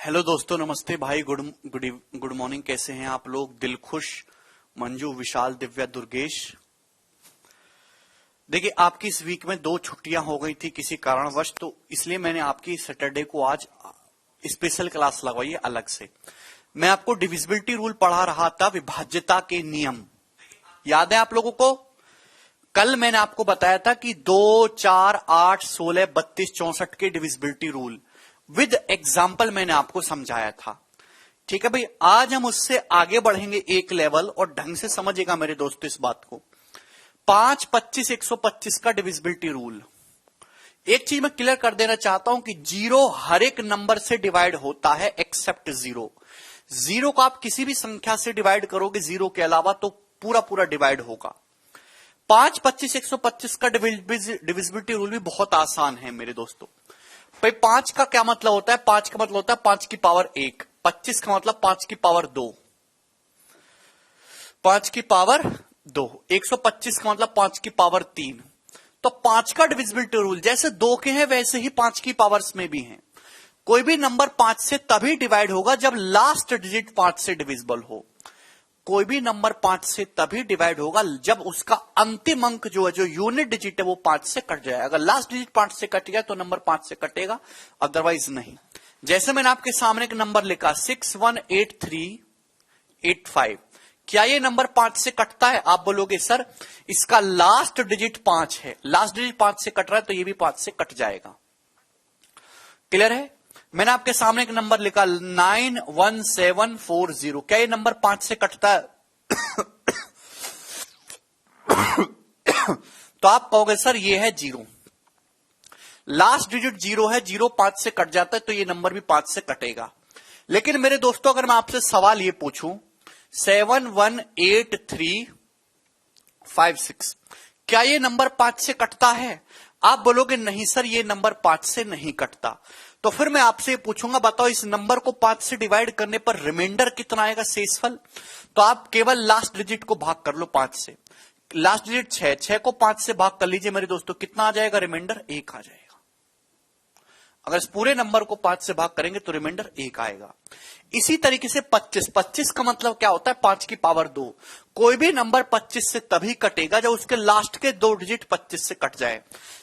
Hello दोस्तों, नमस्ते भाई। Good morning. कैसे हैं आप लोग? दिल खुश, मंजू, विशाल, दिव्या, दुर्गेश। देखिए, आपकी इस वीक में 2 छुट्टियां हो गई थी किसी कारणवश, तो इसलिए मैंने आपकी सैटरडे को आज स्पेशल क्लास लगवाई है अलग से। मैं आपको डिविजिबिलिटी रूल पढ़ा रहा था, विभाज्यता के नियम याद है आप लोगों को? कल मैंने आपको बताया था कि 2, 4, 8, 16, 32, 64 के डिविजिबिलिटी रूल विद एग्जाम्पल मैंने आपको समझाया था। ठीक है भाई, आज हम उससे आगे बढ़ेंगे एक लेवल, और ढंग से समझिएगा मेरे दोस्तों इस बात को। 5, 25, 125 का डिविजिबिलिटी रूल। एक चीज मैं क्लियर कर देना चाहता हूं कि 0 हर एक नंबर से डिवाइड होता है एक्सेप्ट 0। 0 को आप किसी भी संख्या से डिवाइड करोगे 0 के अलावा, तो पूरा पूरा डिवाइड होगा। 5, 25, 125 का डिविजिबिलिटी रूल भी बहुत आसान है मेरे दोस्तों। भाई 5 का क्या मतलब होता है? 5 का मतलब होता है 5 की पावर 1। 25 का मतलब 5 की पावर 2। 5 की पावर 2। 125 का मतलब 5 की पावर 3। तो 5 का डिविजिबिलिटी रूल जैसे 2 के हैं वैसे ही 5 की पावर्स में भी हैं। कोई भी नंबर 5 से तभी डिवाइड होगा जब लास्ट डिजिट 5 से डिविजिबल हो। कोई भी नंबर 5 से तभी डिवाइड होगा जब उसका अंतिम अंक जो है, जो यूनिट डिजिट है, वो 5 से कट जाए। अगर लास्ट डिजिट 5 से कट गया तो नंबर 5 से कटेगा, अदरवाइज नहीं। जैसे मैंने आपके सामने एक नंबर लिखा 618385। क्या ये नंबर 5 से कटता है? आप बोलोगे सर इसका लास्ट डिजिट 5 है, लास्ट डिजिट 5 से कट रहा है तो ये भी 5 से कट जाएगा। क्लियर है? मैंने आपके सामने एक नंबर लिखा 91740। क्या ये नंबर 5 से कटता है? तो आप कहोगे सर ये है 0, लास्ट डिजिट 0 है, 0 5 से कट जाता है तो ये नंबर भी 5 से कटेगा। लेकिन मेरे दोस्तों, अगर मैं आपसे सवाल ये पूछूं 718356, क्या ये नंबर 5 से कटता है? आप बोलोगे नहीं सर ये नंबर 5 से नहीं कटता। तो फिर मैं आपसे पूछूंगा बताओ इस नंबर को 5 से डिवाइड करने पर रिमाइंडर कितना आएगा, शेषफल? तो आप केवल लास्ट डिजिट को भाग कर लो 5 से। लास्ट डिजिट 6 को 5 से भाग कर लीजिए मेरे दोस्तों, कितना आ जाएगा रिमाइंडर? 1 आ जाएगा। अगर इस पूरे नंबर को 5 से भाग करेंगे तो रिमाइंडर 1 आएगा। इसी तरीके से 25 का मतलब क्या होता है? 5 की पावर 2। कोई भी नंबर 25 से तभी कटेगा जब उसके लास्ट के 2 डिजिट 25 से कट जाए।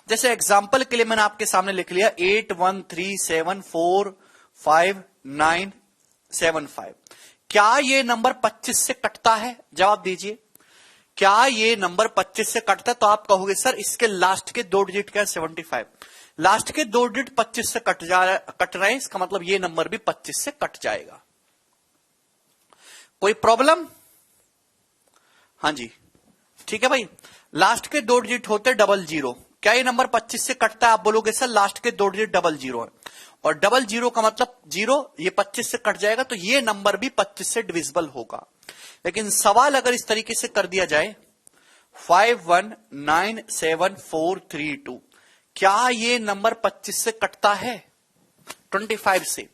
जैसे एग्जांपल के लिए मैंने आपके सामने लिख लिया 8137459775। क्या ये नंबर 25 से कटता है? जवाब दीजिए। क्या ये नंबर 25 से कटता है? तो आप कहोगे सर इसके लास्ट के 2 डिजिट क्या है? 75। लास्ट के 2 डिजिट 25 से कट रहे हैं, इसका मतलब ये नंबर भी 25 से कट जाएगा। कोई प्रॉब्लम? हाँ जी, ठीक है भाई। लास्ट के 2 डिजिट होते 00। क्या ये नंबर 25 से कटता है? आप बोलोगे सर लास्ट के 2 डिजिट 00 है, और 00 का मतलब 0, ये 25 से कट जाएगा तो ये नंबर भी 25 से डिविजिबल होगा। लेकिन सवाल अगर इस तरीके से कर दिया जाए 5197432, क्या ये नंबर 25 से कटता है? 25 से।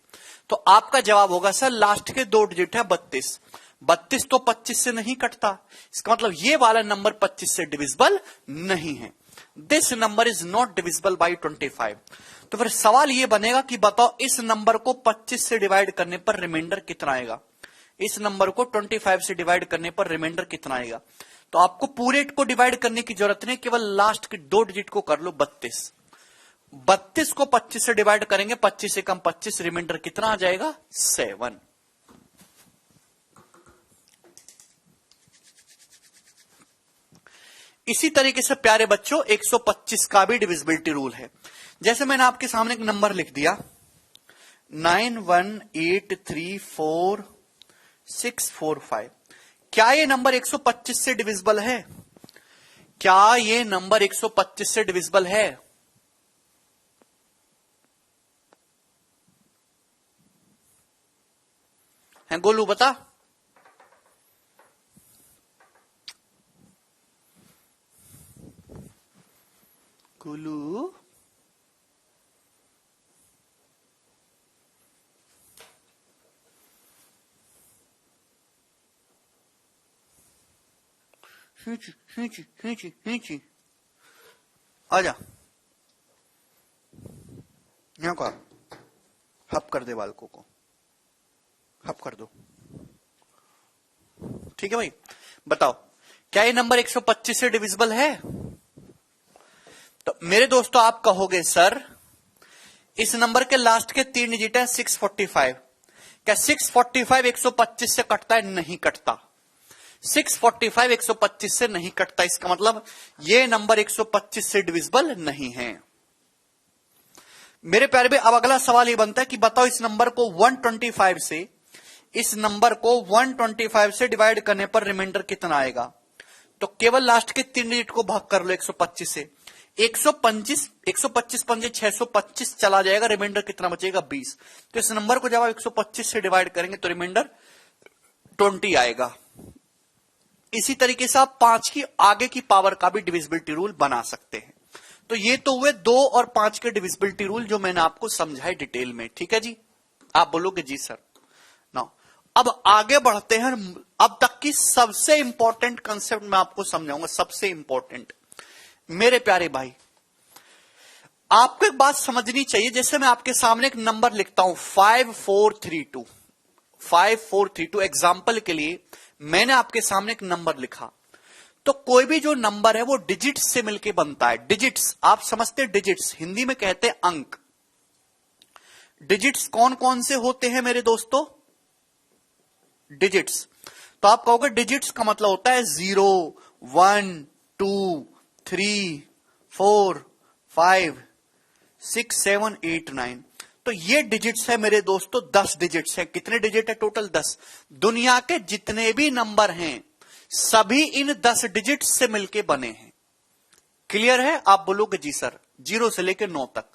तो आपका जवाब होगा सर लास्ट के 2 डिजिट है 32। 32 तो 25 से नहीं कटता, इसका मतलब ये वाला नंबर 25 से डिविजिबल नहीं है। This number is not divisible by 25। तो फिर सवाल ये बनेगा कि बताओ इस नंबर को 25 से डिवाइड करने पर रिमाइंडर कितना आएगा? इस नंबर को 25 से डिवाइड करने पर रिमाइंडर कितना आएगा? तो आपको पूरे को डिवाइड करने की जरूरत नहीं, केवल लास्ट के 2 डिजिट को कर लो 32। 32 को 25 से डिवाइड करेंगे, 25 से कम 25, रिमाइंडर कितना आ जाएगा? 7। इसी तरीके से प्यारे बच्चों 125 का भी डिविजिबिलिटी रूल है। जैसे मैंने आपके सामने एक नंबर लिख दिया 91834645। क्या ये नंबर 125 से डिविजिबल है? क्या ये नंबर 125 से डिविजिबल है? है गोलू, बता। गोलू, खींची आजा, यहां का हप कर दे बालकों को। अब कर दो। ठीक है भाई, बताओ क्या ये नंबर 125 से डिविजिबल है? तो मेरे दोस्तों आप कहोगे सर इस नंबर के लास्ट के 3 डिजिट है 645, क्या 645 125 से कटता है? नहीं कटता। 645 125 से नहीं कटता, इसका मतलब ये नंबर 125 से डिविजिबल नहीं है। मेरे प्यारे भाई अब अगला सवाल ये बनता है कि बताओ इस नंबर को 125 से, इस नंबर को 125 से डिवाइड करने पर रिमाइंडर कितना आएगा? तो केवल लास्ट के 3 डिजिट को भाग कर लो 125 से। 125 पंजे 625 चला जाएगा, रिमाइंडर कितना बचेगा? 20। तो इस नंबर को जब आप 125 से डिवाइड करेंगे तो रिमाइंडर 20 आएगा। इसी तरीके से आप 5 की आगे की पावर का भी डिविजिबिलिटी रूल बना सकते हैं। तो ये तो हुए 2 और 5 के डिविजिबिलिटी रूल जो मैंने आपको समझाए डिटेल में। ठीक है जी, आप बोलोगे जी सर। ना अब आगे बढ़ते हैं, अब तक की सबसे इंपॉर्टेंट कंसेप्ट मैं आपको समझाऊंगा, सबसे इंपॉर्टेंट। मेरे प्यारे भाई आपको एक बात समझनी चाहिए, जैसे मैं आपके सामने एक नंबर लिखता हूं 5432 एग्जाम्पल के लिए मैंने आपके सामने एक नंबर लिखा, तो कोई भी जो नंबर है वो डिजिट्स से मिलके बनता है। डिजिट्स आप समझते हैं, डिजिट्स हिंदी में कहते हैं अंक। डिजिट्स कौन कौन से होते हैं मेरे दोस्तों? डिजिट्स, तो आप कहोगे डिजिट्स का मतलब होता है 0 1 2 3 4 5 6 7 8 9। तो ये डिजिट्स है मेरे दोस्तों, 10 डिजिट्स है। कितने डिजिट है टोटल? 10। दुनिया के जितने भी नंबर हैं सभी इन 10 डिजिट्स से मिलके बने हैं। क्लियर है? आप बोलोगे जी सर, 0 से लेकर 9 तक।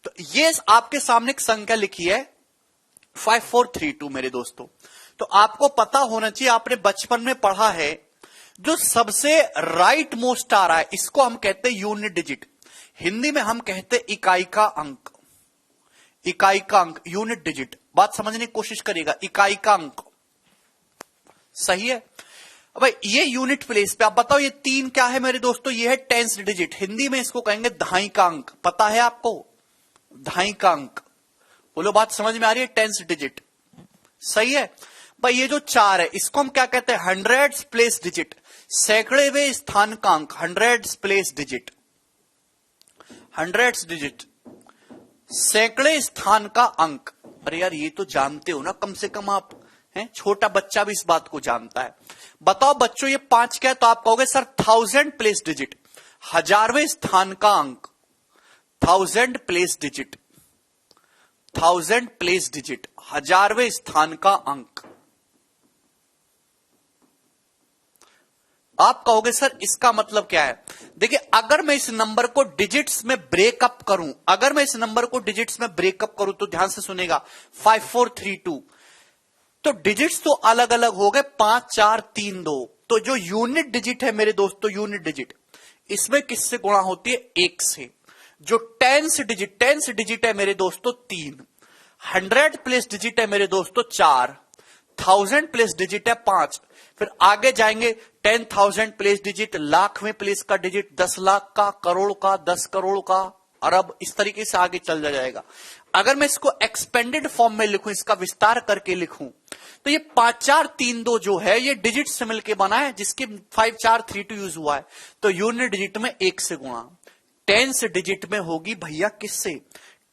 तो ये आपके सामने एक संख्या लिखी है 5432 मेरे दोस्तों। तो आपको पता होना चाहिए, आपने बचपन में पढ़ा है, जो सबसे राइट मोस्ट आ रहा है इसको हम कहते हैं यूनिट डिजिट। हिंदी में हम कहते हैं इकाई का अंक। इकाई का अंक, यूनिट डिजिट। बात समझने की कोशिश करिएगा, इकाई का अंक। सही है भाई, ये यूनिट प्लेस पे। आप बताओ ये 3 क्या है मेरे दोस्तों? ये है टेंस डिजिट, हिंदी में इसको कहेंगे दहाई का अंक। पता है आपको? दहाई का अंक। बोलो बात समझ में आ रही है? Tens digit. सही है भाई। ये जो 4 है इसको हम क्या कहते हैं? हंड्रेड्स प्लेस डिजिट, सैकड़ेवें स्थान का अंक। Hundreds place digit, hundreds digit, सैकड़े स्थान का अंक। अरे यार ये तो जानते हो ना, कम से कम आप हैं, छोटा बच्चा भी इस बात को जानता है। बताओ बच्चों ये 5 क्या है? तो आप कहोगे सर 1000 प्लेस डिजिट, 1000वें स्थान का अंक। 1000 प्लेस डिजिट, 1000 प्लेस डिजिट, 1000वें स्थान का अंक। आप कहोगे सर इसका मतलब क्या है? देखिए अगर मैं इस नंबर को डिजिट्स में ब्रेकअप करूं, अगर मैं इस नंबर को डिजिट्स में ब्रेकअप करूं तो ध्यान से सुनेगा, 5432 तो डिजिट्स तो अलग अलग हो गए, 5 4 3 2। तो जो यूनिट डिजिट है मेरे दोस्तों, यूनिट डिजिट इसमें किससे गुणा होती है? 1 से। जो टेंस डिजिट है मेरे दोस्तों 3, 100 प्लेस डिजिट है मेरे दोस्तों 4, 1000 प्लेस डिजिट है 5। फिर आगे जाएंगे 10,000 प्लेस डिजिट, लाखवें प्लेस का डिजिट, 10 लाख का, करोड़ का, 10 करोड़ का, अरब, इस तरीके से आगे चल जाएगा। अगर मैं इसको एक्सपेंडेड फॉर्म में लिखूं, इसका विस्तार करके लिखूं, तो ये 5 4 3 2 जो है ये डिजिट से मिलकर बना है, जिसके 5432 यूज हुआ है। तो यूनिट डिजिट में 1 से गुणा, टेंस डिजिट में होगी भैया किससे?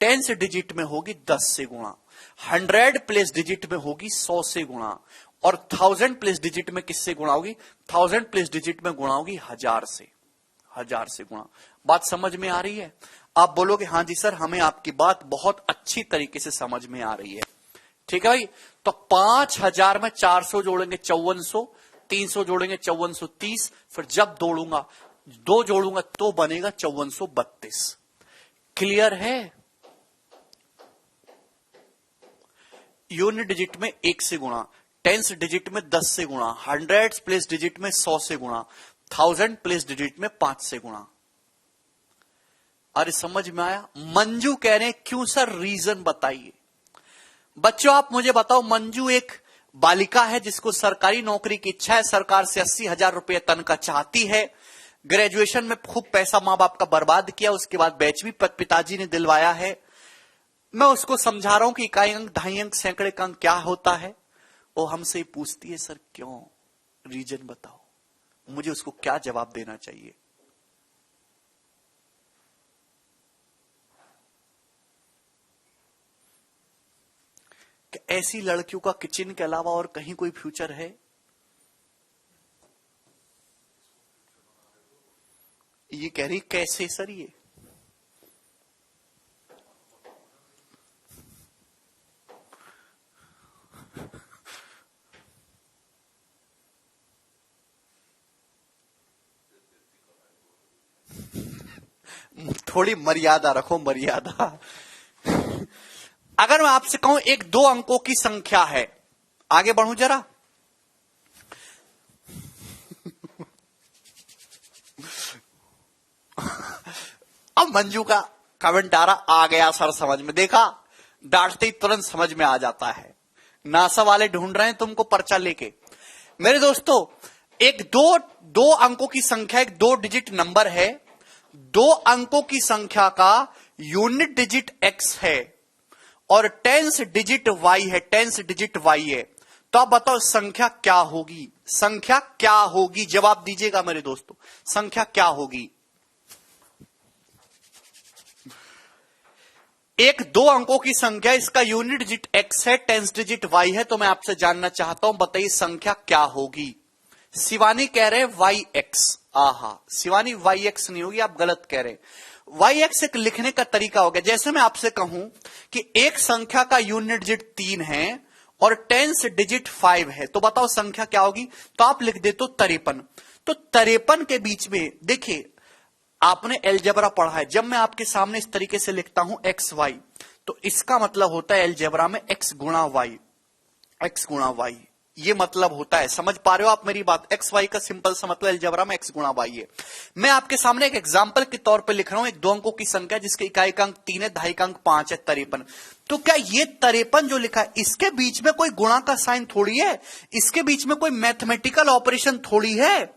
टेंस डिजिट में होगी 10 से गुणा, 100 प्लेस डिजिट में होगी 100 से गुणा, और 1000 प्लेस डिजिट में किससे गुणा होगी? 1000 प्लेस डिजिट में गुणा होगी 1000 से, 1000 से गुणा। बात समझ में आ रही है? आप बोलोगे हाँ जी सर, हमें आपकी बात बहुत अच्छी तरीके से समझ में आ रही है। ठीक है भाई। तो 5000 में 400 जोड़ेंगे 5400, 300 जोड़ेंगे 5430, फिर जब दो जोड़ूंगा तो बनेगा 5432। क्लियर है? यूनिट डिजिट में 1 से गुणा, टेंस डिजिट में 10 से गुणा, 100 प्लेस डिजिट में 100 से गुणा, 1000 प्लेस डिजिट में 5 से गुणा। अरे समझ में आया? मंजू कह रहे हैं क्यों सर, रीजन बताइए। बच्चों आप मुझे बताओ, मंजू एक बालिका है जिसको सरकारी नौकरी की इच्छा है, सरकार से 80,000 रुपये तनख्वाह चाहती है, ग्रेजुएशन में खूब पैसा मां बाप का बर्बाद किया, उसके बाद बैच भी पिताजी ने दिलवाया है, मैं उसको समझा रहा हूं कि इकाई अंक, दहाई अंक, सैकड़े का अंक क्या होता है। वो हमसे पूछती है सर क्यों, रीजन बताओ। मुझे उसको क्या जवाब देना चाहिए। कि ऐसी लड़कियों का किचन के अलावा और कहीं कोई फ्यूचर है? ये कह रही कैसे सर ये? थोड़ी मर्यादा रखो, मर्यादा। अगर मैं आपसे कहूं एक 2 अंकों की संख्या है, आगे बढ़ूं जरा। अब मंजू का कमेंट आ गया सर समझ में। देखा, डांटते ही तुरंत समझ में आ जाता है। नासा वाले ढूंढ रहे हैं तुमको पर्चा लेके। मेरे दोस्तों, एक दो अंकों की संख्या एक 2 डिजिट नंबर है। 2 अंकों की संख्या का यूनिट डिजिट x है और 10th डिजिट y है, 10th डिजिट y है। तो आप बताओ संख्या क्या होगी? संख्या क्या होगी? जवाब दीजिएगा मेरे दोस्तों, संख्या क्या होगी? एक 2 अंकों की संख्या, इसका यूनिट डिजिट x है, 10th डिजिट y है। तो मैं आपसे जानना चाहता हूं, बताइए संख्या क्या होगी? शिवानी कह रहे yx। आहा, शिवानी yx नहीं होगी, आप गलत कह रहे। yx एक लिखने का तरीका हो गया। जैसे मैं आपसे कहूं कि एक संख्या का यूनिट डिजिट 3 है और 10th डिजिट 5 है, तो बताओ संख्या क्या होगी? तो आप लिख देते हो 53। तो 53 के बीच में देखिए, आपने अलजेब्रा पढ़ा है। जब मैं आपके सामने इस तरीके से लिखता हूं एक्स वाई, तो इसका मतलब होता है अलजेब्रा में x गुणा वाई, x गुणा वाई, ये मतलब होता है। समझ पा रहे हो आप मेरी बात? एक्स वाई का सिंपल सा मतलब अलजेब्रा में x गुणा वाई है। मैं आपके सामने एक एग्जांपल के तौर पे लिख रहा हूं एक 2 अंकों की संख्या जिसके इकाई का अंक 3 है, दहाई का अंक 5 है, 53। तो क्या ये 53 जो लिखा है, इसके बीच में कोई गुणा का साइन थोड़ी है, इसके बीच में कोई मैथमेटिकल ऑपरेशन थोड़ी है।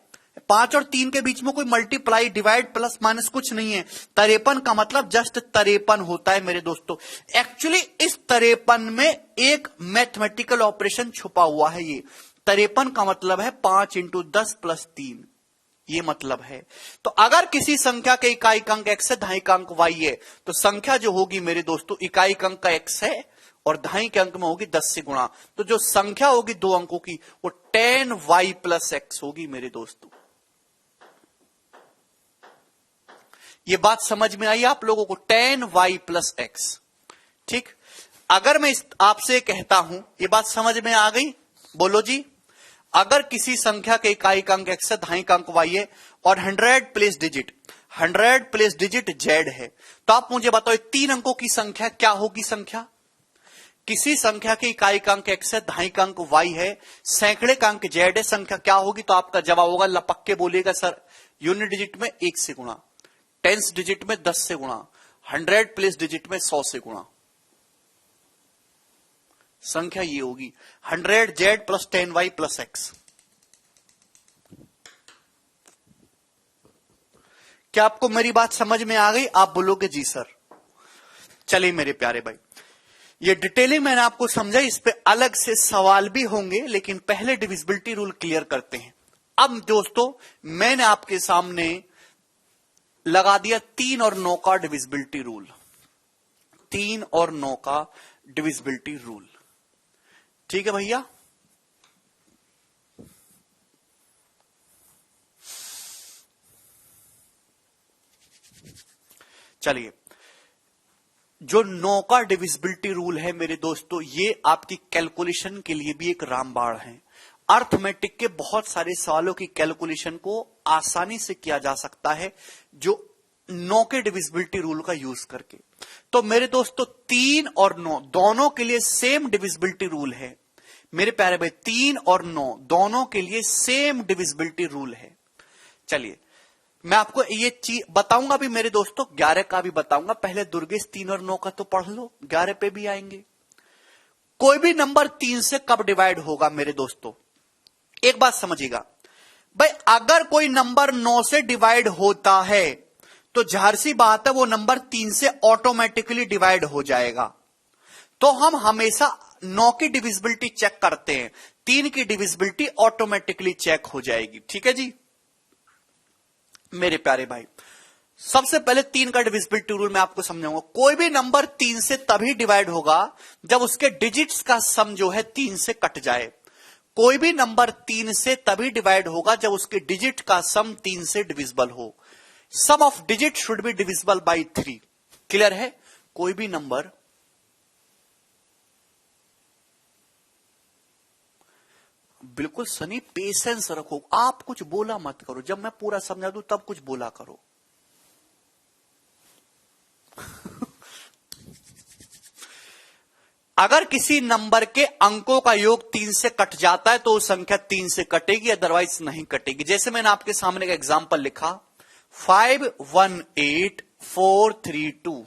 5 और 3 के बीच में कोई मल्टीप्लाई, डिवाइड, प्लस माइनस कुछ नहीं है। 53 का मतलब जस्ट 53 होता है मेरे दोस्तों। एक्चुअली इस 53 में एक मैथमेटिकल ऑपरेशन छुपा हुआ है। ये 53 का मतलब है 5 × 10 + 3, ये मतलब है। तो अगर किसी संख्या के इकाई अंक x है, दहाई का अंक y है, तो संख्या जो होगी मेरे दोस्तों, इकाई अंक का x है और दहाई के अंक में होगी 10 से गुणा। तो जो संख्या होगी 2 अंकों की, वो 10y + x होगी मेरे दोस्तों। ये बात समझ में आई आप लोगों को? 10y + x। ठीक, अगर मैं आपसे कहता हूं, ये बात समझ में आ गई? बोलो जी। अगर किसी संख्या के इकाई का अंक x है, दहाई का अंक y है और 100 प्लेस डिजिट z है, तो आप मुझे बताओ 3 अंकों की संख्या क्या होगी? संख्या, किसी संख्या के इकाई का अंक x है, दहाई का अंक y है, सैकड़े का अंक z है, संख्या क्या होगी? तो आपका जवाब होगा, लपक के बोलिएगा सर, यूनिट डिजिट में 1 से गुणा, 10th डिजिट में 10 से गुणा, 100 प्लेस डिजिट में 100 से गुणा। संख्या ये होगी 100z + 10y + x। क्या आपको मेरी बात समझ में आ गई? आप बोलोगे जी सर। चलिए मेरे प्यारे भाई, ये डिटेलिंग मैंने आपको समझा, इस पे अलग से सवाल भी होंगे, लेकिन पहले डिविजिबिलिटी रूल क्लियर करते हैं। अब दोस्तों, मैंने आपके सामने लगा दिया 3 और 9 का डिविजिबिलिटी रूल। 3 और 9 का डिविजिबिलिटी रूल, ठीक है भैया? चलिए, जो 9 का डिविजिबिलिटी रूल है मेरे दोस्तों, ये आपकी कैलकुलेशन के लिए भी एक रामबाण है। अर्थमेटिक के बहुत सारे सवालों की कैलकुलेशन को आसानी से किया जा सकता है जो 9 के डिविजिबिलिटी रूल का यूज करके। तो मेरे दोस्तों, 3 और 9 दोनों के लिए सेम डिविजिबिलिटी रूल है मेरे प्यारे भाई। 3 और 9 दोनों के लिए सेम डिविजिबिलिटी रूल है। चलिए, मैं आपको ये चीज बताऊंगा भी मेरे दोस्तों, 11 का भी बताऊंगा। पहले दुर्गेश 3 और 9 का तो पढ़ लो, 11 पे भी आएंगे। कोई भी नंबर 3 से कब डिवाइड होगा मेरे दोस्तों? एक बात समझिएगा भाई, अगर कोई नंबर 9 से डिवाइड होता है तो जाहिर सी बात है वो नंबर 3 से ऑटोमेटिकली डिवाइड हो जाएगा। तो हम हमेशा 9 की डिविजिबिलिटी चेक करते हैं, 3 की डिविजिबिलिटी ऑटोमेटिकली चेक हो जाएगी। ठीक है जी मेरे प्यारे भाई, सबसे पहले 3 का डिविजिबिलिटी रूल मैं आपको समझाऊंगा। कोई भी नंबर 3 से तभी डिवाइड होगा जब उसके डिजिट्स का सम जो है 3 से कट जाए। कोई भी नंबर 3 से तभी डिवाइड होगा जब उसके डिजिट का सम 3 से डिविजिबल हो। Sum of digit should be divisible by 3। Clear है? कोई भी नंबर बिल्कुल सनी पेशेंस रखो, आप कुछ बोला मत करो, जब मैं पूरा समझा दूं तब कुछ बोला करो। अगर किसी नंबर के अंकों का योग 3 से कट जाता है तो वो संख्या 3 से कटेगी, अदरवाइज नहीं कटेगी। जैसे मैंने आपके सामने का एग्जांपल लिखा 518432।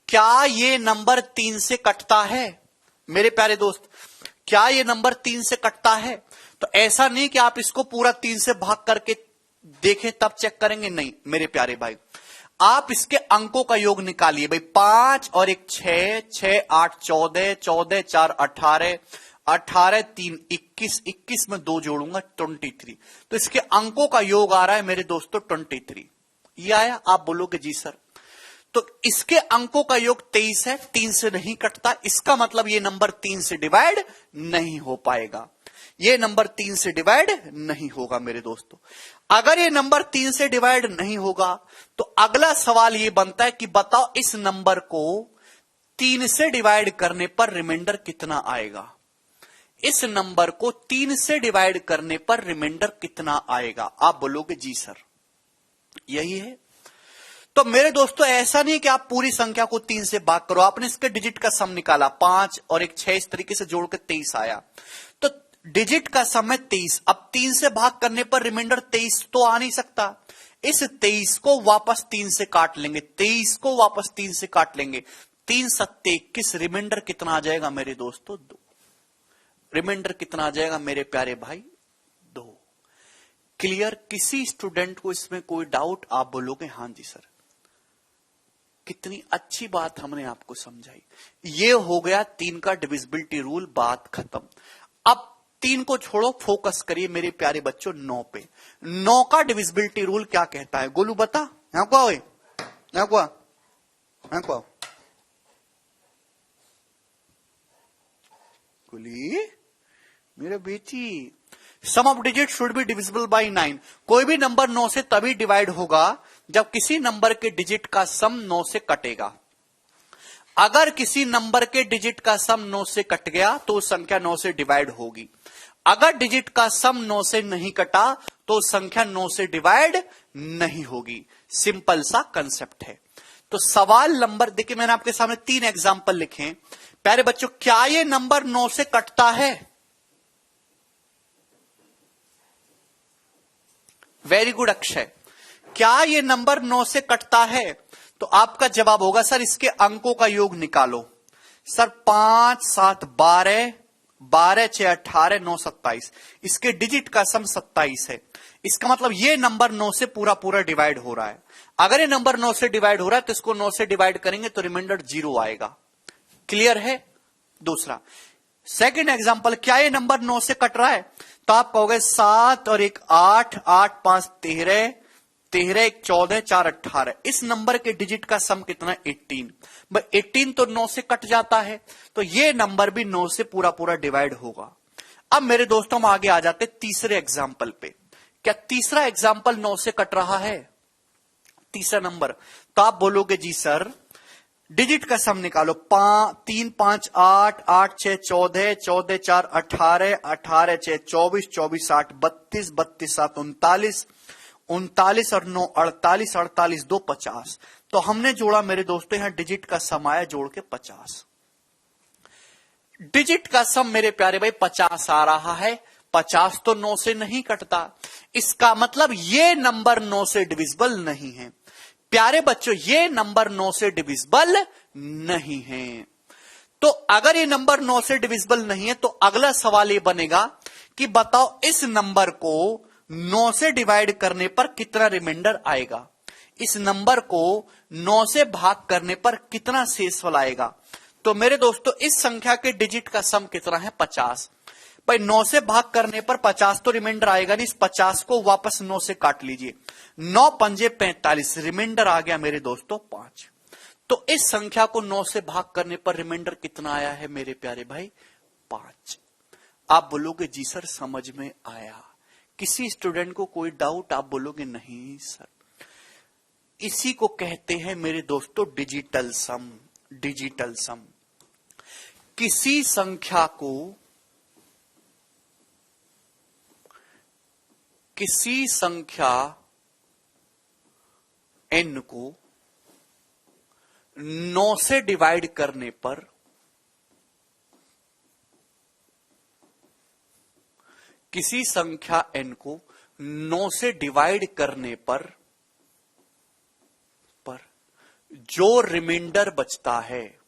क्या ये नंबर 3 से कटता है मेरे प्यारे दोस्त? क्या ये नंबर 3 से कटता है? तो ऐसा नहीं कि आप इसको पूरा 3 से भाग करके देखें तब चेक करेंगे, नहीं मेरे प्यारे भाई, आप इसके अंकों का योग निकालिए भाई। 5 और 1 6, 6 8 14, 14 4 18, 18 3 21, 21 में 2 जोड़ूंगा 23। तो इसके अंकों का योग आ रहा है मेरे दोस्तों 23। ये आया? आप बोलोगे जी सर। तो इसके अंकों का योग 23 है, 3 से नहीं कटता, इसका मतलब ये नंबर 3 से डिवाइड नहीं हो पाएगा। ये नंबर 3 से डिवाइड नहीं होगा मेरे दोस्तों। अगर ये नंबर 3 से डिवाइड नहीं होगा तो अगला सवाल ये बनता है कि बताओ इस नंबर को 3 से डिवाइड करने पर रिमाइंडर कितना आएगा? इस नंबर को 3 से डिवाइड करने पर रिमाइंडर कितना आएगा? आप बोलोगे जी सर यही है। तो मेरे दोस्तों ऐसा नहीं कि आप पूरी संख्या को 3 से भाग करो, आपने इसके डिजिट का सम निकाला 5 और 1 6, इस तरीके से जोड़ के 23 आया, तो डिजिट का सम है 23। अब 3 से भाग करने पर रिमाइंडर 23 तो आ नहीं सकता। इस 23 को वापस 3 से काट लेंगे, 23 को वापस 3 से काट लेंगे, 3 7 21, रिमाइंडर कितना आ जाएगा मेरे दोस्तों? 2। रिमाइंडर कितना आ जाएगा मेरे प्यारे भाई? 2। क्लियर? किसी स्टूडेंट को इसमें कोई डाउट? आप बोलोगे हां जी सर। कितनी अच्छी बात हमने आपको समझाई। ये हो गया 3 का डिविजिबिलिटी रूल, बात खत्म। अब 3 को छोड़ो, फोकस करिए मेरे प्यारे बच्चों 9 पे। 9 का डिविजिबिलिटी रूल क्या कहता है? गोलू बता। यहां को आओ, यहां को आओ, यहां को आओ। गोली मेरे बेटी, sum of digit should be divisible by 9। कोई भी नंबर 9 से तभी डिवाइड होगा जब किसी नंबर के डिजिट का सम 9 से कटेगा। अगर किसी नंबर के डिजिट का सम 9 से कट गया तो संख्या 9 से डिवाइड होगी। अगर डिजिट का सम 9 से नहीं कटा तो संख्या 9 से डिवाइड नहीं होगी। सिंपल सा कंसेप्ट है। तो सवाल नंबर देखिए, मैंने आपके सामने 3 एग्जाम्पल लिखे। प्यारे बच्चों, क्या ये नंबर 9 से कटता है? Very good Akshay. क्या ये नंबर 9 से कटता है? तो आपका जवाब होगा सर इसके अंकों का योग निकालो। सर 5 7 12, 12 6 18, 9 27, इसके डिजिट का सम 27 है। इसका मतलब ये नंबर 9 से पूरा पूरा डिवाइड हो रहा है। अगर ये नंबर 9 से डिवाइड हो रहा है तो इसको 9 से डिवाइड करेंगे तो रिमाइंडर 0 आएगा। क्लियर है? दूसरा सेकंड एग्जांपल, क्या ये नंबर 9 से कट रहा है? तो आप कहोगे 7 और 1 8, 8 5 13, 13 1 14, 4 18। इस नंबर के डिजिट का सम कितना है? 18। भाई 18 तो 9 से कट जाता है, तो ये नंबर भी 9 से पूरा पूरा डिवाइड होगा। अब मेरे दोस्तों हम आगे आ जाते तीसरे एग्जाम्पल पे। क्या तीसरा एग्जाम्पल 9 से कट रहा है? तीसरा नंबर, तो आप बोलोगे जी सर डिजिट का सम निकालो। 3 5 8, 8 6 14, 14 4 18, 18 6 24, 24 8 32, 32 7 39, 39 और 9 48, 48 2 50। तो हमने जोड़ा मेरे दोस्तों, यहां डिजिट का सम आया जोड़ के 50। डिजिट का सम मेरे प्यारे भाई 50 आ रहा है। 50 तो 9 से नहीं कटता, इसका मतलब ये नंबर 9 से डिविजिबल नहीं है। प्यारे बच्चों, ये नंबर 9 से डिविजिबल नहीं है। तो अगर ये नंबर 9 से डिविजिबल नहीं है तो अगला सवाल ये बनेगा कि बताओ इस नंबर को 9 से डिवाइड करने पर कितना रिमाइंडर आएगा। इस नंबर को 9 से भाग करने पर कितना शेषफल आएगा। तो मेरे दोस्तों इस संख्या के डिजिट का सम कितना है 50। भाई 9 से भाग करने पर 50 तो रिमाइंडर आएगा नहीं, इस 50 को वापस 9 से काट लीजिए, 9 पंजे 45, रिमाइंडर आ गया मेरे दोस्तों 5। तो इस संख्या को 9 से भाग करने पर रिमाइंडर कितना आया है मेरे प्यारे भाई 5। आप बोलोगे जी सर समझ में आया। किसी स्टूडेंट को कोई डाउट? आप बोलोगे नहीं सर। इसी को कहते हैं मेरे दोस्तों डिजिटल सम। डिजिटल सम किसी संख्या n को 9 से डिवाइड करने पर किसी संख्या n को 9 से डिवाइड करने पर जो रिमाइंडर बचता है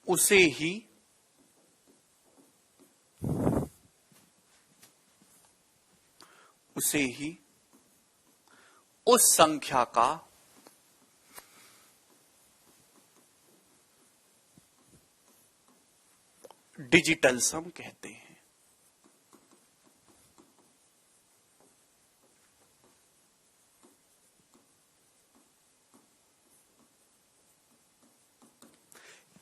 उसे ही उस संख्या का डिजिटल सम कहते हैं।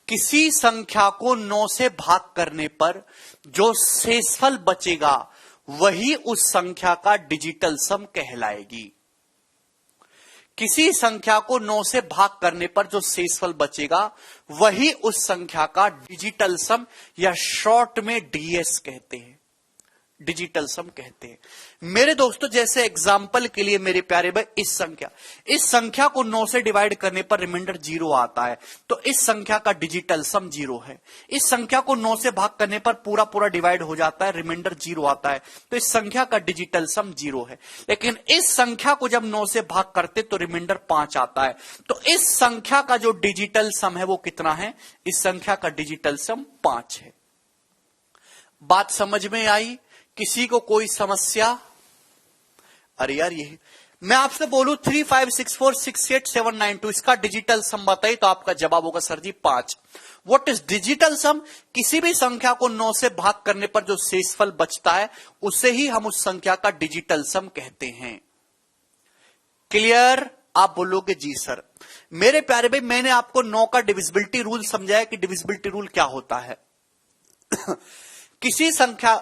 किसी संख्या को 9 से भाग करने पर जो शेषफल बचेगा वही उस संख्या का डिजिटल सम कहलाएगी। किसी संख्या को 9 से भाग करने पर जो शेषफल बचेगा वही उस संख्या का डिजिटल सम या शॉर्ट में डीएस कहते हैं, डिजिटल सम कहते हैं। मेरे दोस्तों जैसे एग्जाम्पल के लिए मेरे प्यारे भाई इस संख्या को 9 से डिवाइड करने पर रिमाइंडर 0 आता है, तो इस संख्या का डिजिटल सम 0 है। इस संख्या को 9 से भाग करने पर पूरा डिवाइड हो जाता है, रिमाइंडर 0 आता है, तो इस संख्या का डिजिटल सम 0 है। लेकिन इस संख्या को जब 9 से भाग करते तो रिमाइंडर 5 आता है, तो इस संख्या का जो डिजिटल सम है वो कितना है? इस संख्या का डिजिटल सम 5 है। बात समझ में आई? किसी को कोई समस्या? अरे यार ये मैं आपसे बोलूं 35646872 इसका डिजिटल सम बताइए, तो आपका जवाब होगा sir ji 5। What is digital sum? किसी भी संख्या को 9 से भाग करने पर जो शेषफल बचता है उसे ही हम उस संख्या का डिजिटल सम कहते हैं। क्लियर? आप बोलोगे जी सर। मेरे प्यारे भाई मैंने आपको 9 का डिविजिबिलिटी रूल समझाया कि डिविजिबिलिटी रूल क्या होता है। किसी संख्या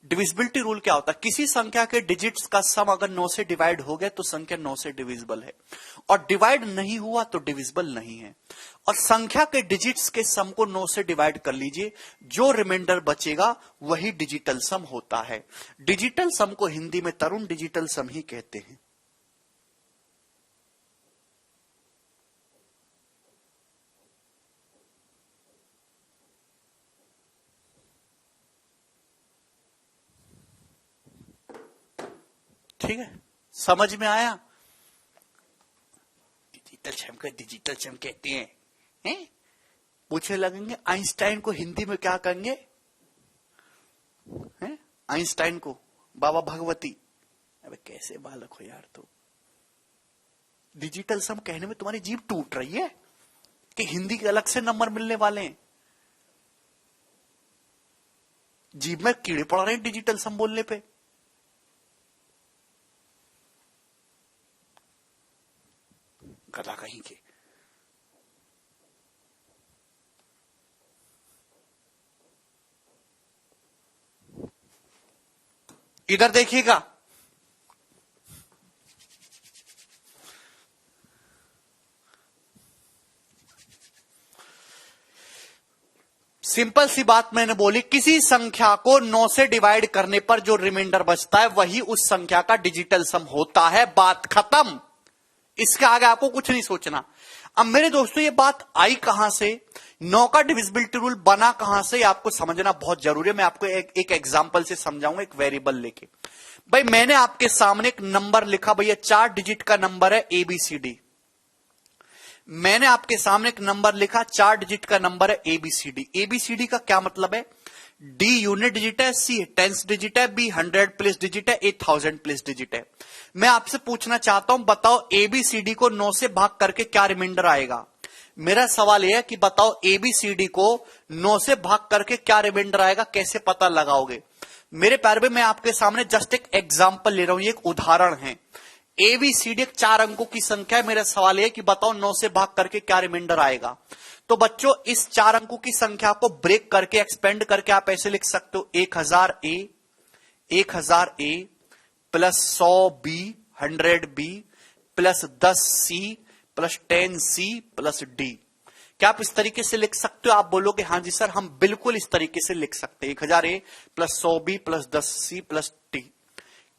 डिविजिबिलिटी रूल क्या होता है? किसी संख्या के डिजिट्स का सम अगर 9 से डिवाइड हो गया तो संख्या 9 से डिविजिबल है, और डिवाइड नहीं हुआ तो डिविजिबल नहीं है। और संख्या के डिजिट्स के सम को 9 से डिवाइड कर लीजिए, जो रिमाइंडर बचेगा वही डिजिटल सम होता है। डिजिटल सम को हिंदी में तरुण डिजिटल सम ही कहते हैं। ठीक है, समझ में आया? डिजिटल सम कहते हैं। पूछने लगेंगे आइंस्टाइन को हिंदी में क्या कहेंगे? आइंस्टाइन को बाबा भगवती। अबे कैसे बालक हो यार तो। डिजिटल सम कहने में तुम्हारी जीभ टूट रही है कि हिंदी के अलग से नंबर मिलने वाले हैं। जीभ में कीड़े पड़ रहे हैं डिजिटल सम बोलने पे। गधा कहीं के। इधर देखिएगा, सिंपल सी बात मैंने बोली, किसी संख्या को 9 से डिवाइड करने पर जो रिमाइंडर बचता है वही उस संख्या का डिजिटल सम होता है। बात खत्म। इसके आगे आपको कुछ नहीं सोचना। अब मेरे दोस्तों ये बात आई कहां से, 9 का डिविजिबिलिटी रूल बना कहां से, आपको समझना बहुत जरूरी है। मैं आपको एक एग्जांपल से समझाऊंगा, एक वेरिएबल लेके। भाई मैंने आपके सामने एक नंबर लिखा, भैया 4 डिजिट का नंबर है ABCD। मैंने आपके सामने एक नंबर लिखा, 4 डिजिट का नंबर है एबीसीडी। एबीसीडी का क्या मतलब है? डी यूनिट डिजिट है, सी टेंस डिजिट है, बी 100 प्लेस डिजिट है, ए 1000 प्लेस डिजिट है। मैं आपसे पूछना चाहता हूं, बताओ एबीसीडी को 9 से भाग करके क्या रिमाइंडर आएगा? मेरा सवाल यह है कि बताओ एबीसीडी को 9 से भाग करके क्या रिमाइंडर आएगा, कैसे पता लगाओगे? मेरे प्यारे भाई, मैं आपके सामने जस्ट एक एग्जाम्पल ले रहा हूं, ये एक उदाहरण है। एबीसीडी एक 4 अंकों की संख्या है। मेरा सवाल यह कि बताओ 9 से भाग करके क्या रिमाइंडर आएगा? तो बच्चों, इस 4 अंकों की संख्या को ब्रेक करके, एक्सपेंड करके आप ऐसे लिख सकते हो, 1000 A plus 100 B 100 B plus 10 C plus 10 C plus D. क्या आप इस तरीके से लिख सकते हो? आप बोलोगे हाँ जी सर, हम बिल्कुल इस तरीके से लिख सकते हैं, 1000 A plus 100 B plus 10 C plus D.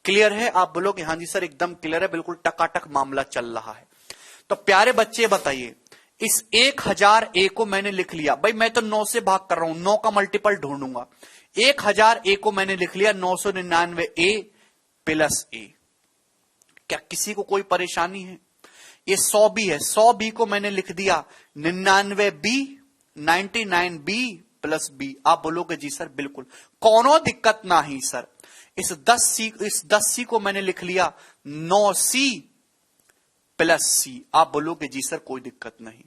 Clear है? आप बोलोगे हाँ जी सर, एकदम क्लियर है, बिल्कुल टकाटक मामला चल रहा है। तो प्यारे बच्चे बताइए, इस 1000 ए को मैंने लिख लिया, भाई मैं तो 9 से भाग कर रहा हूं, 9 का मल्टीपल ढूंढूंगा। 1000 ए को मैंने लिख लिया 999 ए प्लस ए। क्या किसी को कोई परेशानी है? ये 100 बी है, 100 बी को मैंने लिख दिया 99 बी 99 बी प्लस बी। आप बोलोगे जी सर बिल्कुल, कोनो दिक्कत ना ही सर। इस 10 सी को मैंने लिख लिया 9 सी प्लस सी। आप बोलोगे जी सर कोई दिक्कत नहीं,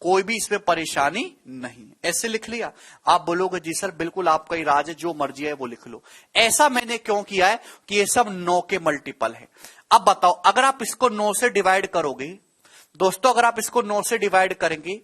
कोई भी इसमें परेशानी नहीं, ऐसे लिख लिया। आप बोलोगे जी सर बिल्कुल आपका इराज है, जो मर्जी है वो लिख लो। ऐसा मैंने क्यों किया है कि ये सब 9 के मल्टीपल है। अब बताओ, अगर आप इसको 9 से डिवाइड करोगे दोस्तों, अगर आप इसको 9 से डिवाइड करेंगे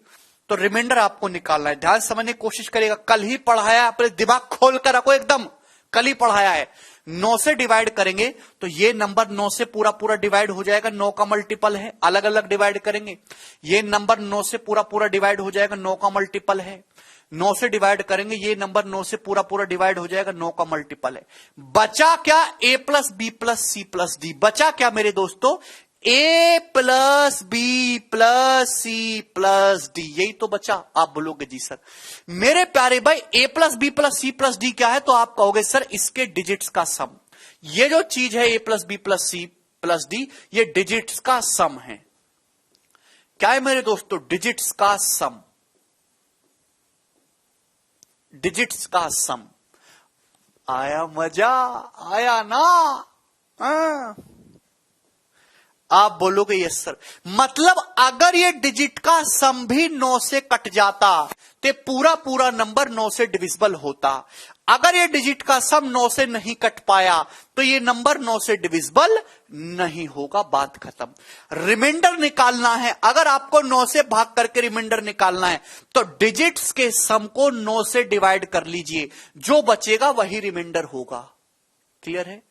तो रिमाइंडर आपको निकालना है। ध्यान समझने की कोशिश करिएगा, कल ही पढ़ाया, अपने दिमाग खोल कर रखो एकदम, कल ही पढ़ाया है। 9 से डिवाइड करेंगे तो ये नंबर 9 से पूरा पूरा डिवाइड हो जाएगा, 9 का मल्टीपल है। अलग अलग डिवाइड करेंगे, ये नंबर 9 से पूरा पूरा डिवाइड हो जाएगा, 9 का मल्टीपल है। 9 से डिवाइड करेंगे, ये नंबर 9 से पूरा पूरा डिवाइड हो जाएगा, 9 का मल्टीपल है। बचा क्या? A plus B plus C plus D. बचा क्या मेरे दोस्तों? A plus B plus C plus D, यही तो बचा। आप बोलोगे जी सर मेरे प्यारे भाई, A plus B plus C plus D क्या है? तो आप कहोगे सर इसके डिजिट्स का सम। ये जो चीज है A plus B plus C plus D, ये डिजिट्स का सम है। क्या है मेरे दोस्तों? डिजिट्स का सम, डिजिट्स का सम। आया मजा, आया ना? आप बोलोगे यस सर। मतलब अगर ये डिजिट का सम भी 9 से कट जाता तो पूरा पूरा नंबर 9 से डिविजिबल होता। अगर ये डिजिट का सम 9 से नहीं कट पाया तो ये नंबर 9 से डिविजिबल नहीं होगा, बात खत्म। रिमाइंडर निकालना है, अगर आपको 9 से भाग करके रिमाइंडर निकालना है तो डिजिट्स के सम को 9 से डिवाइड कर लीजिए, जो बचेगा वही रिमाइंडर होगा। क्लियर है?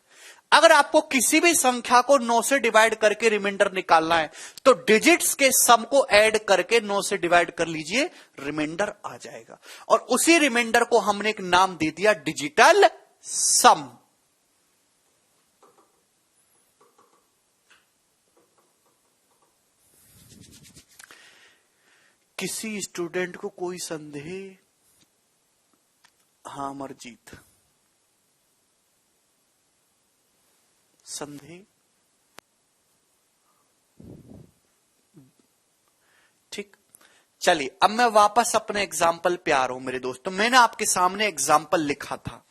अगर आपको किसी भी संख्या को 9 से डिवाइड करके रिमाइंडर निकालना है तो डिजिट्स के सम को ऐड करके 9 से डिवाइड कर लीजिए, रिमाइंडर आ जाएगा। और उसी रिमाइंडर को हमने एक नाम दे दिया डिजिटल सम। किसी स्टूडेंट को कोई संदेह? हाँ अमरजीत, संदेह? ठीक, चलिए अब मैं वापस अपने एग्जाम्पल पे आ रहा हूं मेरे दोस्तों। मैंने आपके सामने एग्जाम्पल लिखा था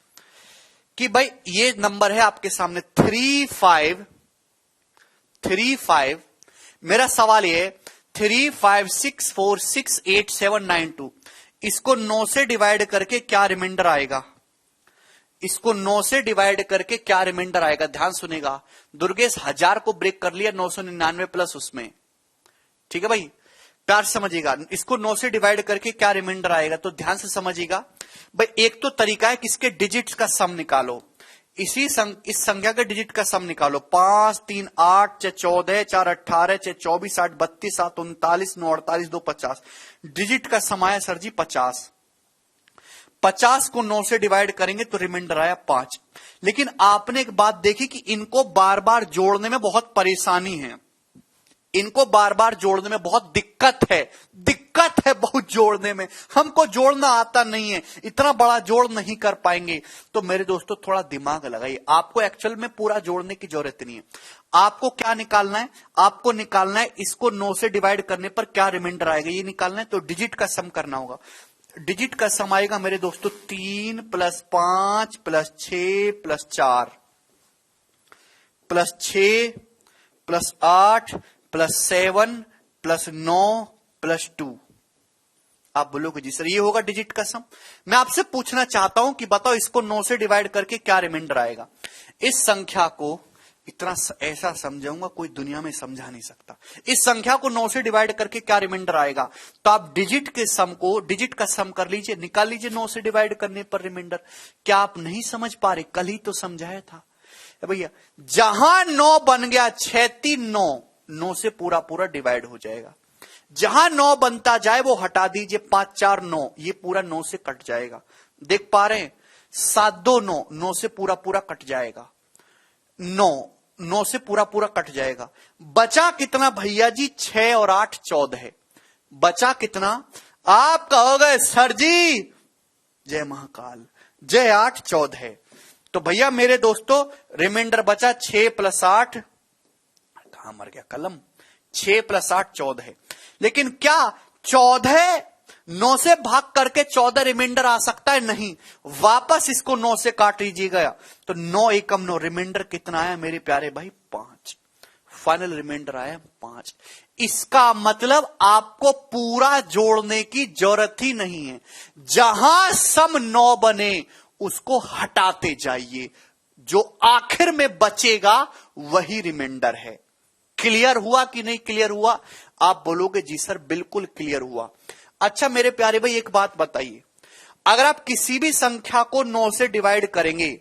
कि भाई ये नंबर है आपके सामने 3535। मेरा सवाल ये 3564688792, इसको 9 से डिवाइड करके क्या रिमाइंडर आएगा? इसको 9 से डिवाइड करके क्या रिमाइंडर आएगा? ध्यान सुनेगा दुर्गेश, 1000 को ब्रेक कर लिया 999 प्लस उसमें, ठीक है भाई, प्यार समझिएगा। इसको 9 से डिवाइड करके क्या रिमाइंडर आएगा? तो ध्यान से समझिएगा भाई, एक तो तरीका है कि इसके डिजिट्स का सम निकालो, इस संख्या के डिजिट का सम निकालो। 5 3 8 6 14 4 18 6 24 8 32 7 39 9 48 2 50। डिजिट का सम आया सर जी 50। 50 को 9 से डिवाइड करेंगे तो रिमाइंडर आया 5। लेकिन आपने एक बात देखी कि इनको बार बार जोड़ने में बहुत परेशानी है, इनको बार बार जोड़ने में बहुत दिक्कत है, बहुत जोड़ने में, हमको जोड़ना आता नहीं है, इतना बड़ा जोड़ नहीं कर पाएंगे। तो मेरे दोस्तों थोड़ा दिमाग लगाइए, आपको एक्चुअल में पूरा जोड़ने की जरूरत नहीं है। आपको क्या निकालना है, आपको निकालना है इसको 9 से डिवाइड करने पर क्या रिमाइंडर आएगा, ये निकालना है। तो डिजिट का सम करना होगा। डिजिट का सम आएगा मेरे दोस्तों 3 + 5 + 6 + 4 + 6 + 8 + 7 + 9 + 2। आप बोलोगे जी सर ये होगा डिजिट का सम। मैं आपसे पूछना चाहता हूं कि बताओ इसको 9 से डिवाइड करके क्या रिमाइंडर आएगा। इस संख्या को इतना ऐसा समझाऊंगा कोई दुनिया में समझा नहीं सकता। इस संख्या को 9 से डिवाइड करके क्या रिमाइंडर आएगा, तो आप डिजिट के सम को, डिजिट का सम कर लीजिए, निकाल लीजिए 9 से डिवाइड करने पर रिमाइंडर। क्या आप नहीं समझ पा रहे, कल ही तो समझाया था भैया। जहां 9 बन गया 6 3 9, 9 से पूरा पूरा डिवाइड हो जाएगा। जहां 9 बनता जाए वो हटा दीजिए, 5 4 9, ये पूरा 9 से कट जाएगा। देख पा रहे हैं, 7 2 9, 9 से पूरा पूरा कट जाएगा। 9 से पूरा पूरा कट जाएगा। बचा कितना भैया जी, 6 और 8 14 है। बचा कितना, आप कहोगे सर जी जय महाकाल, जय 8 14 है। तो भैया मेरे दोस्तों रिमाइंडर बचा 6 + 8, कहां मर गया कलम, 6 + 8 14 है। लेकिन क्या 14 9 से भाग करके 14 रिमाइंडर आ सकता है, नहीं। वापस इसको 9 से काट लीजिएगा तो 9 एकम 9, रिमाइंडर कितना आया मेरे प्यारे भाई, 5। फाइनल रिमाइंडर आया 5। इसका मतलब आपको पूरा जोड़ने की जरूरत ही नहीं है। जहां सम 9 बने उसको हटाते जाइए, जो आखिर में बचेगा वही रिमाइंडर है। क्लियर हुआ कि नहीं क्लियर हुआ? आप बोलोगे जी सर बिल्कुल क्लियर हुआ। अच्छा मेरे प्यारे भाई एक बात बताइए, अगर आप किसी भी संख्या को 9 से डिवाइड करेंगे,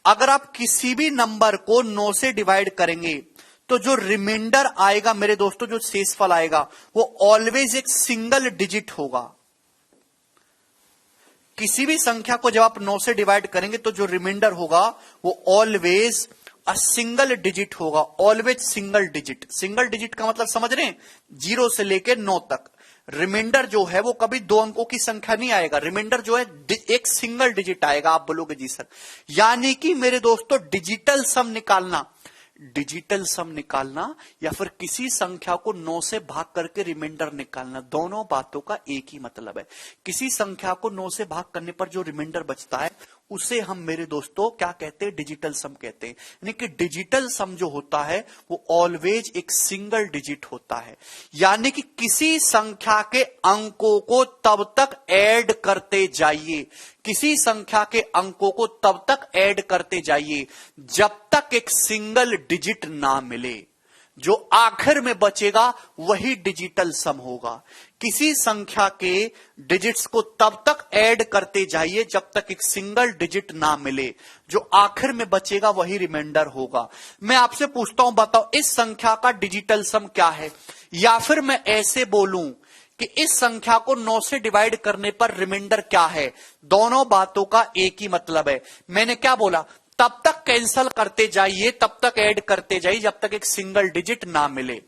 अगर आप किसी भी नंबर को 9 से डिवाइड करेंगे तो जो रिमाइंडर आएगा मेरे दोस्तों, जो शेषफल आएगा वो ऑलवेज एक सिंगल डिजिट होगा। किसी भी संख्या को जब आप 9 से डिवाइड करेंगे तो जो रिमाइंडर होगा वो ऑलवेज सिंगल डिजिट होगा, always single digit. Single digit का मतलब समझ रहे हैं, 0 से लेकर 9 तक। रिमाइंडर जो है वो कभी 2 अंकों की संख्या नहीं आएगा, रिमाइंडर जो है एक सिंगल डिजिट आएगा। आप बोलोगे जी सर, यानी कि मेरे दोस्तों डिजिटल सम निकालना, डिजिटल सम निकालना या फिर किसी संख्या को 9 से भाग करके रिमाइंडर निकालना, दोनों बातों का एक ही मतलब है। किसी संख्या को 9 से भाग करने पर जो रिमाइंडर बचता है उसे हम मेरे दोस्तों क्या कहते हैं, डिजिटल सम कहते हैं। यानी कि डिजिटल सम जो होता है वो ऑलवेज एक सिंगल डिजिट होता है। यानी कि किसी संख्या के अंकों को तब तक ऐड करते जाइए, किसी संख्या के अंकों को तब तक ऐड करते जाइए जब तक एक सिंगल डिजिट ना मिले। जो आखिर में बचेगा वही डिजिटल सम होगा। किसी संख्या के डिजिट्स को तब तक ऐड करते जाइए जब तक एक सिंगल डिजिट ना मिले, जो आखिर में बचेगा वही रिमाइंडर होगा। मैं आपसे पूछता हूं, बताओ इस संख्या का डिजिटल सम क्या है? या फिर मैं ऐसे बोलूं कि इस संख्या को 9 से डिवाइड करने पर रिमाइंडर क्या है? दोनों बातों का एक ही मतलब है। मैंने क्या बोला, तब तक कैंसल करते जाइए, तब तक ऐड करते जाइए जब तक एक सिंगल डिजिट ना मिले।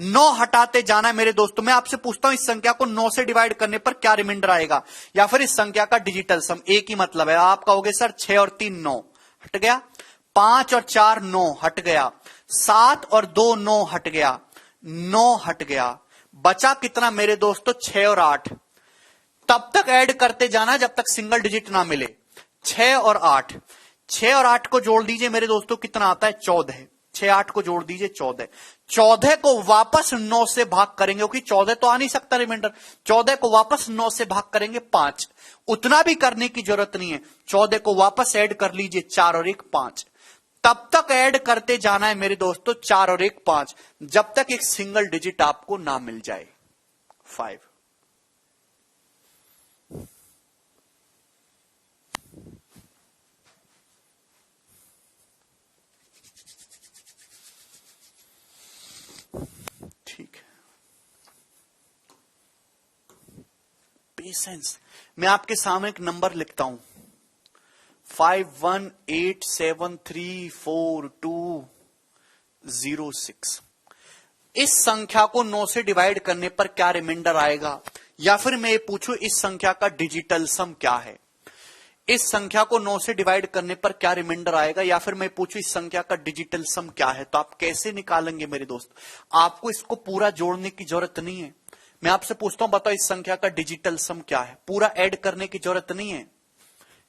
9 हटाते जाना है मेरे दोस्तों। मैं आपसे पूछता हूं इस संख्या को 9 से डिवाइड करने पर क्या रिमाइंडर आएगा, या फिर इस संख्या का डिजिटल सम, एक ही मतलब है। आप कहोगे सर 6 और 3 9 हट गया, 5 और 4 9 हट गया, 7 और 2 9 हट गया, 9 हट गया। बचा कितना मेरे दोस्तों, 6 और 8। तब तक ऐड करते जाना जब तक सिंगल डिजिट ना मिले। 6 और 8, 6 और 8 को जोड़ दीजिए मेरे दोस्तों, कितना आता है, 14। 6 8 को जोड़ दीजिए 14। 14 को वापस 9 से भाग करेंगे, क्योंकि 14 तो आ नहीं सकता रिमाइंडर। 14 को वापस 9 से भाग करेंगे 5। उतना भी करने की जरूरत नहीं है, 14 को वापस ऐड कर लीजिए, 4 और 1 5। तब तक ऐड करते जाना है मेरे दोस्तों, 4 और 1 5, जब तक एक सिंगल डिजिट आपको ना मिल जाए, 5। ठीक है, पेशेंस। मैं आपके सामने एक नंबर लिखता हूं, 5187342006। इस संख्या को 9 से डिवाइड करने पर क्या रिमाइंडर आएगा, या फिर मैं ये पूछूं इस संख्या का डिजिटल सम क्या है। इस संख्या को 9 से डिवाइड करने पर क्या रिमाइंडर आएगा, या फिर मैं पूछूं इस संख्या का डिजिटल सम क्या है। तो आप कैसे निकालेंगे मेरे दोस्त, आपको इसको पूरा जोड़ने की जरूरत नहीं है। मैं आपसे पूछता हूं बताओ इस संख्या का डिजिटल सम क्या है, पूरा ऐड करने की जरूरत नहीं है।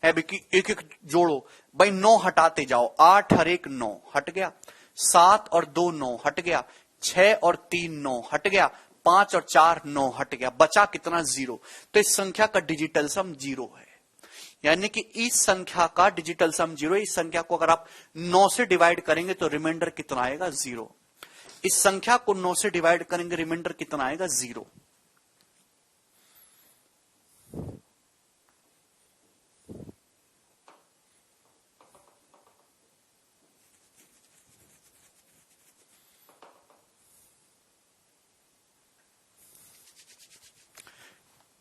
एक एक जोड़ो भाई, 9 हटाते जाओ, 8 हर एक 9 हट गया, 7 और 2 9 हट गया, 6 और 3 9 हट गया, 5 और 4 9 हट गया, बचा कितना 0। तो इस संख्या का डिजिटल सम 0 है, यानी कि इस संख्या का डिजिटल सम 0 है। इस संख्या को अगर आप 9 से डिवाइड करेंगे तो रिमाइंडर कितना आएगा 0। इस संख्या को 9 से डिवाइड करेंगे रिमाइंडर कितना आएगा 0।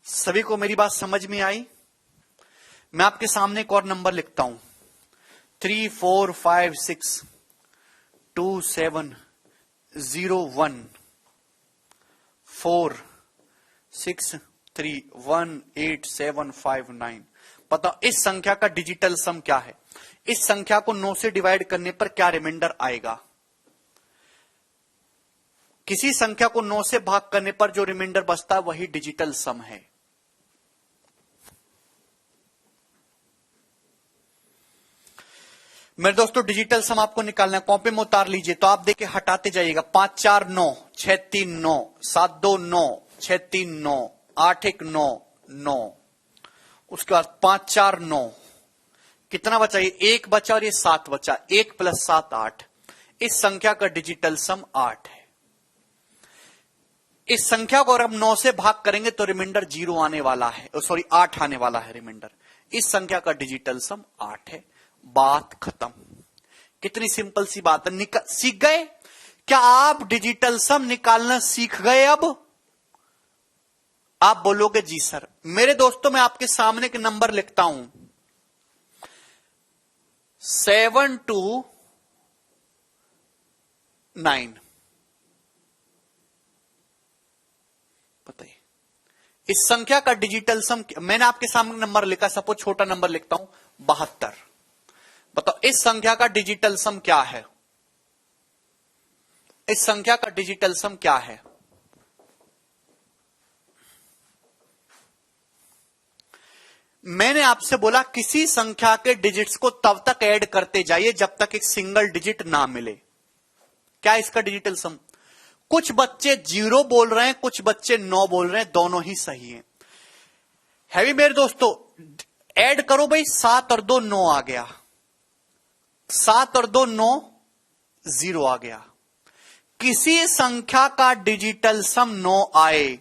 सभी को मेरी बात समझ में आई। मैं आपके सामने एक और नंबर लिखता हूं, 3 4 5 6 2 7 0 1 4 6 3 1 8 7 5 9। बताओ इस संख्या का डिजिटल सम क्या है। इस संख्या को 9 से डिवाइड करने पर क्या रिमाइंडर आएगा। किसी संख्या को 9 से भाग करने पर जो रिमाइंडर बचता है वही डिजिटल सम है। मेरे दोस्तों डिजिटल सम आपको निकालना है, कॉपी में उतार लीजिए। तो आप देखिए हटाते जाइएगा, 5 4 9 6 3 9 7 2 9 6 3 9 8 1 9 9। उसके बाद 5 4 9 कितना बचा, ये 1 बचा और ये 7 बचा, 1 + 7 8। इस संख्या का डिजिटल सम 8 है। इस संख्या को अगर हम 9 से भाग करेंगे तो रिमाइंडर 0 आने वाला है, सॉरी 8 आने वाला है रिमाइंडर। इस संख्या का डिजिटल सम 8 है। बात खत्म। कितनी सिंपल सी बात है। सीख गए क्या आप डिजिटल सम निकालना सीख गए। अब आप बोलोगे जी सर। मेरे दोस्तों मैं आपके सामने एक नंबर लिखता हूं, 7 2 9। बताइए इस संख्या का डिजिटल सम। मैंने आपके सामने नंबर लिखा, सपोज छोटा नंबर लिखता हूं 72। बताओ इस संख्या का डिजिटल सम क्या है। इस संख्या का डिजिटल सम क्या है। मैंने आपसे बोला किसी संख्या के डिजिट्स को तब तक ऐड करते जाइए जब तक एक सिंगल डिजिट ना मिले। क्या इसका डिजिटल सम। कुछ बच्चे 0 बोल रहे हैं, कुछ बच्चे 9 बोल रहे हैं, दोनों ही सही हैं। हैवी मेरे दोस्तों ऐड करो भाई, 7 और 2 9 आ गया, 7 और 2 9 0 आ गया। किसी संख्या का डिजिटल सम 9 आए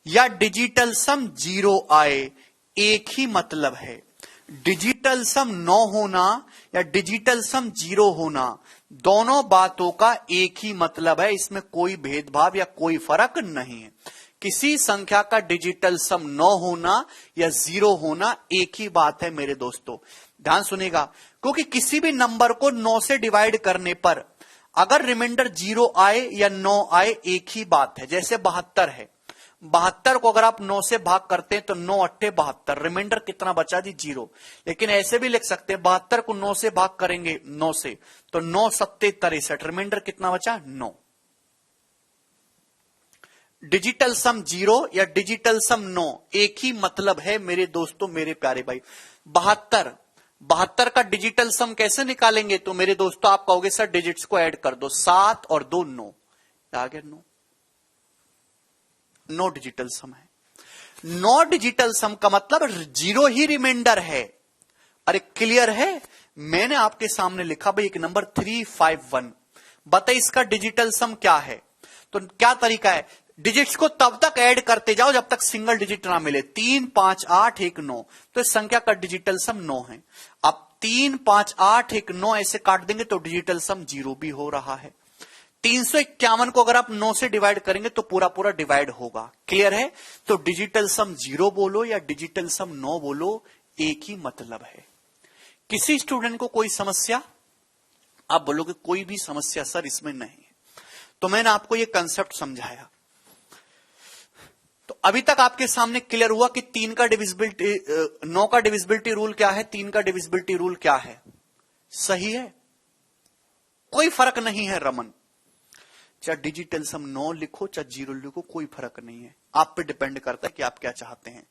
या डिजिटल सम 0 आए, एक ही मतलब है। डिजिटल सम 9 होना या डिजिटल सम 0 होना, दोनों बातों का एक ही मतलब है। इसमें कोई भेदभाव या कोई फर्क नहीं है। किसी संख्या का डिजिटल सम 9 होना या 0 होना एक ही बात है मेरे दोस्तों। ध्यान सुनेगा, क्योंकि किसी भी नंबर को 9 से डिवाइड करने पर अगर रिमाइंडर 0 आए या 9 आए एक ही बात है। जैसे 72 है, 72 को अगर आप 9 से भाग करते हैं तो 9 8 72, रिमाइंडर कितना बचा जी 0। लेकिन ऐसे भी लिख सकते हैं 72 को 9 से भाग करेंगे 9 से तो 9 7 63, रिमाइंडर कितना बचा 9। डिजिटल सम 0 या डिजिटल सम 9 एक ही मतलब है मेरे दोस्तों, मेरे प्यारे भाई। 72 का डिजिटल सम कैसे निकालेंगे। तो मेरे दोस्तों आप कहोगे सर डिजिट्स को ऐड कर दो, 7 और 2 9 आ गया 9 डिजिटल सम है। 9 डिजिटल सम का मतलब 0 ही रिमाइंडर है। अरे क्लियर है। मैंने आपके सामने लिखा भाई एक नंबर 351। बताइए इसका डिजिटल सम क्या है। तो क्या तरीका है, डिजिट्स को तब तक ऐड करते जाओ जब तक सिंगल डिजिट ना मिले। 3 5 8 1 9, तो इस संख्या का डिजिटल सम 9 है। अब 3 5 8 1 9 ऐसे काट देंगे तो डिजिटल सम 0 भी हो रहा है। 351 को अगर आप 9 से डिवाइड करेंगे तो पूरा पूरा डिवाइड होगा। क्लियर है। तो डिजिटल सम 0 बोलो या डिजिटल सम 9 बोलो, एक ही मतलब है। किसी स्टूडेंट को कोई समस्या, आप बोलोगे कोई भी समस्या सर इसमें नहीं है, तो मैंने आपको ये कंसेप्ट समझाया। तो अभी तक आपके सामने क्लियर हुआ कि 3 का डिविजिबिलिटी 9 का डिविजिबिलिटी रूल क्या है, 3 का डिविजिबिलिटी रूल क्या है। सही है, कोई फर्क नहीं है रमन, चाहे डिजिटल सम 9 लिखो चाहे 0 लिखो, कोई फर्क नहीं है। आप पे डिपेंड करता है कि आप क्या चाहते हैं।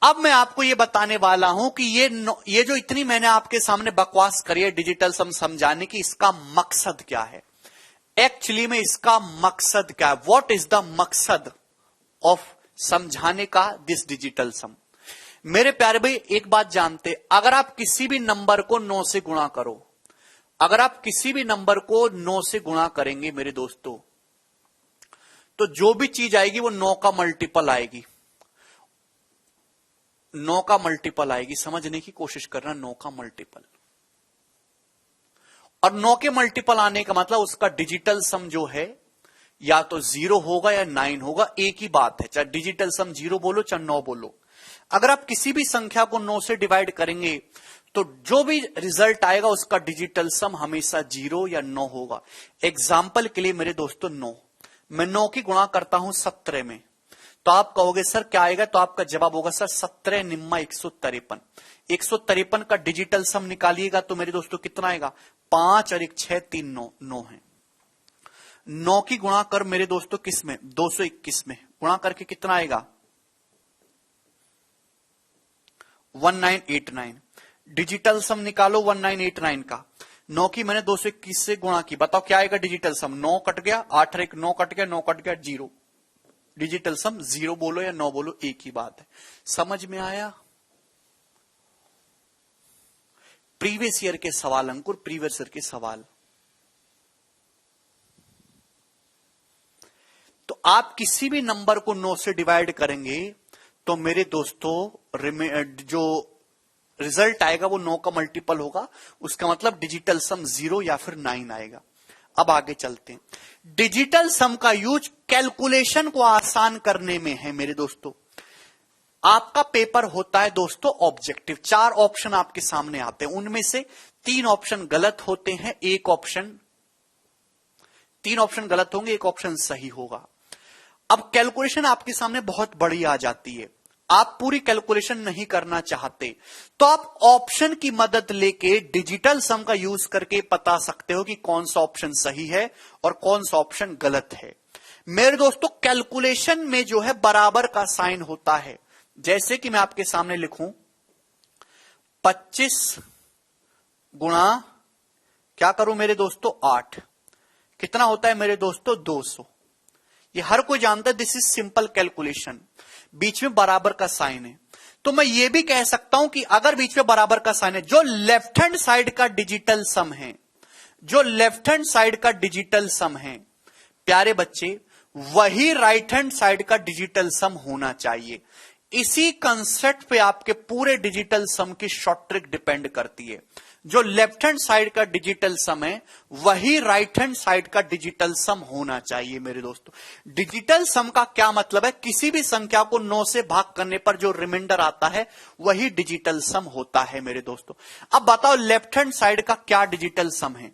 अब मैं आपको ये बताने वाला हूं कि ये जो इतनी मैंने आपके सामने बकवास करी है डिजिटल सम समझाने की, इसका मकसद क्या है। एक्चुअली में इसका मकसद क्या है, व्हाट इज द मकसद ऑफ समझाने का दिस डिजिटल सम। मेरे प्यारे भाई एक बात जानते, अगर आप किसी भी नंबर को 9 से गुणा करो, अगर आप किसी भी नंबर को 9 से गुणा करेंगे मेरे दोस्तों, तो जो भी चीज आएगी वो 9 का मल्टीपल आएगी, 9 का मल्टीपल आएगी। समझने की कोशिश करना, 9 का मल्टीपल। और 9 के मल्टीपल आने का मतलब उसका डिजिटल सम जो है या तो 0 होगा या 9 होगा, एक ही बात है, चाहे डिजिटल सम 0 बोलो चाहे 9 बोलो। अगर आप किसी भी संख्या को 9 से डिवाइड करेंगे तो जो भी रिजल्ट आएगा उसका डिजिटल सम हमेशा 0 या 9 होगा। एग्जाम्पल के लिए मेरे दोस्तों 9, मैं 9 की गुणा करता हूं 17 में, तो आप कहोगे सर क्या आएगा, तो आपका जवाब होगा सर 17 निम्मा 153। 153 का डिजिटल सम निकालिएगा तो मेरे दोस्तों कितना आएगा, 5 और 1 6 3 9 9 है। 9 की गुणा कर मेरे दोस्तों किस में, 221 में गुणा करके कितना आएगा, 1989। डिजिटल सम निकालो 1989 का। 9 की मैंने 221 से गुणा की, बताओ क्या आएगा डिजिटल सम। 9 कट गया, 8 और 1 9 कट गया, 9 कट गया 0। डिजिटल सम 0 बोलो या 9 बोलो एक ही बात है। समझ में आया। प्रीवियस ईयर के सवाल अंकुर, प्रीवियस ईयर के सवाल। तो आप किसी भी नंबर को 9 से डिवाइड करेंगे तो मेरे दोस्तों जो रिजल्ट आएगा वो 9 का मल्टीपल होगा, उसका मतलब डिजिटल सम 0 या फिर 9 आएगा। अब आगे चलते हैं। डिजिटल सम का यूज कैलकुलेशन को आसान करने में है मेरे दोस्तों। आपका पेपर होता है दोस्तों ऑब्जेक्टिव, 4 ऑप्शन आपके सामने आते हैं, उनमें से 3 ऑप्शन गलत होते हैं, 3 ऑप्शन गलत होंगे, 1 ऑप्शन सही होगा। अब कैलकुलेशन आपके सामने बहुत बड़ी आ जाती है, आप पूरी कैलकुलेशन नहीं करना चाहते तो आप ऑप्शन की मदद लेके डिजिटल सम का यूज करके बता सकते हो कि कौन सा ऑप्शन सही है और कौन सा ऑप्शन गलत है। मेरे दोस्तों कैलकुलेशन में जो है बराबर का साइन होता है, जैसे कि मैं आपके सामने लिखूं 25 गुणा क्या करूं मेरे दोस्तों 8, कितना होता है मेरे दोस्तों 200। ये हर कोई जानता है, दिस इज सिंपल कैलकुलेशन। बीच में बराबर का साइन है, तो मैं ये भी कह सकता हूं कि अगर बीच में बराबर का साइन है, जो लेफ्ट हैंड साइड का डिजिटल सम है, जो लेफ्ट हैंड साइड का डिजिटल सम है प्यारे बच्चे, वही राइट हैंड साइड का डिजिटल सम होना चाहिए। इसी कंसेप्ट पे आपके पूरे डिजिटल सम की शॉर्ट ट्रिक डिपेंड करती है। जो लेफ्ट हैंड साइड का डिजिटल सम है वही राइट हैंड साइड का डिजिटल सम होना चाहिए मेरे दोस्तों। डिजिटल सम का क्या मतलब है, किसी भी संख्या को 9 से भाग करने पर जो रिमाइंडर आता है वही डिजिटल सम होता है मेरे दोस्तों। अब बताओ लेफ्ट हैंड साइड का क्या डिजिटल सम है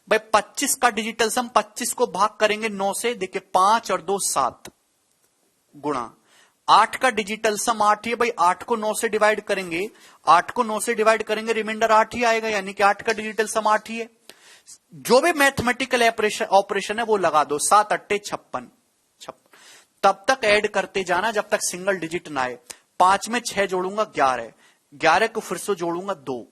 भाई। 25 का डिजिटल सम, 25 को भाग करेंगे 9 से, देखिए 5 और 2 7 गुणा 8 का डिजिटल सम 8 ही है भाई। 8 को 9 से डिवाइड करेंगे, 8 को 9 से डिवाइड करेंगे, रिमाइंडर 8 ही आएगा, यानी कि 8 का डिजिटल सम 8 ही है। जो भी मैथमेटिकल ऑपरेशन है वो लगा दो, 7 8 56, तब तक ऐड करते जाना जब तक सिंगल डिजिट ना आए। 5 में 6 जोड़ूंगा 11, 11 को फिर से जोड़ूंगा 2,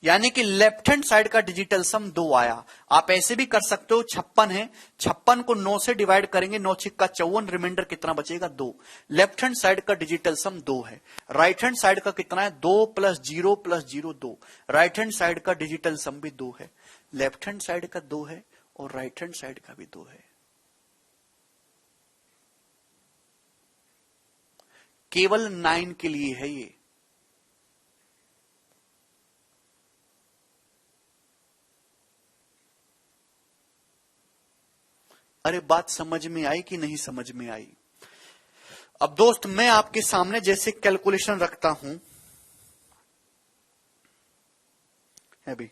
यानी कि लेफ्ट हैंड साइड का डिजिटल सम 2 आया। आप ऐसे भी कर सकते हो, 56 है, 56 को 9 से डिवाइड करेंगे, 9 छिक्का 54, रिमाइंडर कितना बचेगा 2। लेफ्ट हैंड साइड का डिजिटल सम 2 है। राइट हैंड साइड का कितना है 2 + 0 + 0 2। राइट हैंड साइड का डिजिटल सम भी 2 है, लेफ्ट हैंड साइड का 2 है और राइट हैंड साइड का भी 2 है। केवल 9 के लिए है ये। अरे बात समझ में आई कि नहीं समझ में आई। अब दोस्त मैं आपके सामने जैसे कैलकुलेशन रखता हूं, है भी।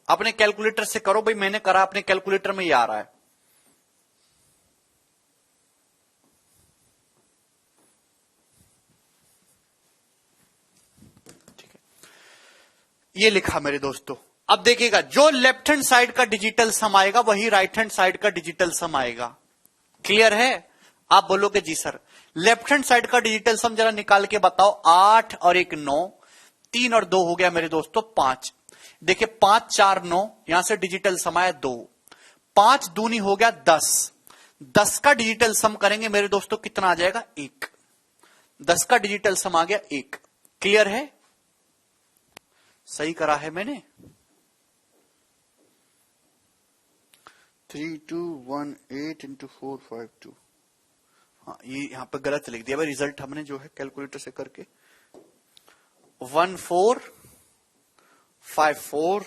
अपने कैलकुलेटर से करो भाई, मैंने करा, अपने कैलकुलेटर में ही आ रहा है। ठीक है, ये लिखा मेरे दोस्तों। अब देखिएगा, जो लेफ्ट हैंड साइड का डिजिटल सम आएगा वही राइट हैंड साइड का डिजिटल सम आएगा। क्लियर है? आप बोलोगे जी सर, लेफ्ट हैंड साइड का डिजिटल सम जरा निकाल के बताओ। 8 और 1 9, 3 और 2 हो गया मेरे दोस्तों 5। देखिए 5 4 9, यहां से डिजिटल सम आया 2, 5 दूनी हो गया 10। 10 का डिजिटल सम करेंगे मेरे दोस्तों, कितना आ जाएगा? 1। 10 का डिजिटल सम आ गया 1। क्लियर है? सही करा है मैंने? 3 2 1 8 इंटू 4 5 2। हाँ, ये यहां पर गलत लिख दिया भाई, रिजल्ट हमने जो है कैलकुलेटर से करके 1 4 5 4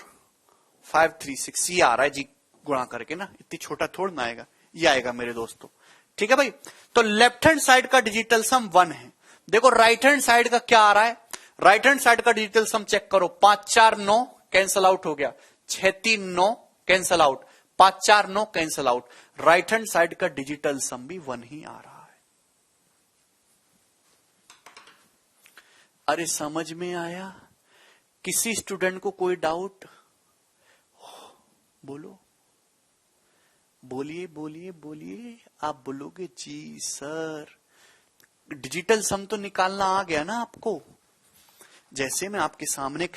5 3 6 ये आ रहा है जी, गुणा करके ना, इतनी छोटा थोड़ा ना आएगा, ये आएगा मेरे दोस्तों। ठीक है भाई, तो लेफ्ट हैंड साइड का डिजिटल सम 1 है। देखो राइट हैंड साइड का क्या आ रहा है, राइट हैंड साइड का डिजिटल सम चेक करो। 5 4 9 कैंसल आउट हो गया, 6 3 9 cancel out, 5 4 9 cancel out. Right hand side का डिजिटल सम भी 1 ही आ रहा है। अरे समझ में आया? किसी स्टूडेंट को कोई डाउट? बोलो, बोलिए बोलिए बोलिए। आप बोलोगे जी सर, डिजिटल सम तो निकालना आ गया ना आपको। जैसे मैं आपके सामने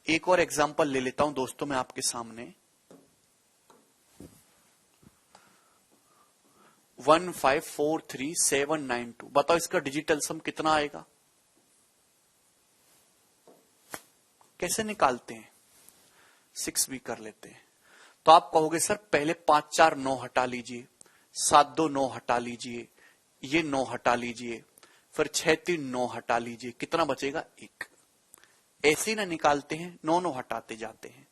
एक और एग्जांपल ले लेता हूं दोस्तों, मैं आपके सामने 1543792, बताओ इसका डिजिटल सम कितना आएगा? कैसे निकालते हैं? 6 भी कर लेते हैं। तो आप कहोगे सर पहले 5 4 9 हटा लीजिए, 7 2 9 हटा लीजिए, ये 9 हटा लीजिए, फिर 6 3 9 हटा लीजिए, कितना बचेगा? 1। ऐसे ही ना निकालते हैं, 9 9 हटाते जाते हैं।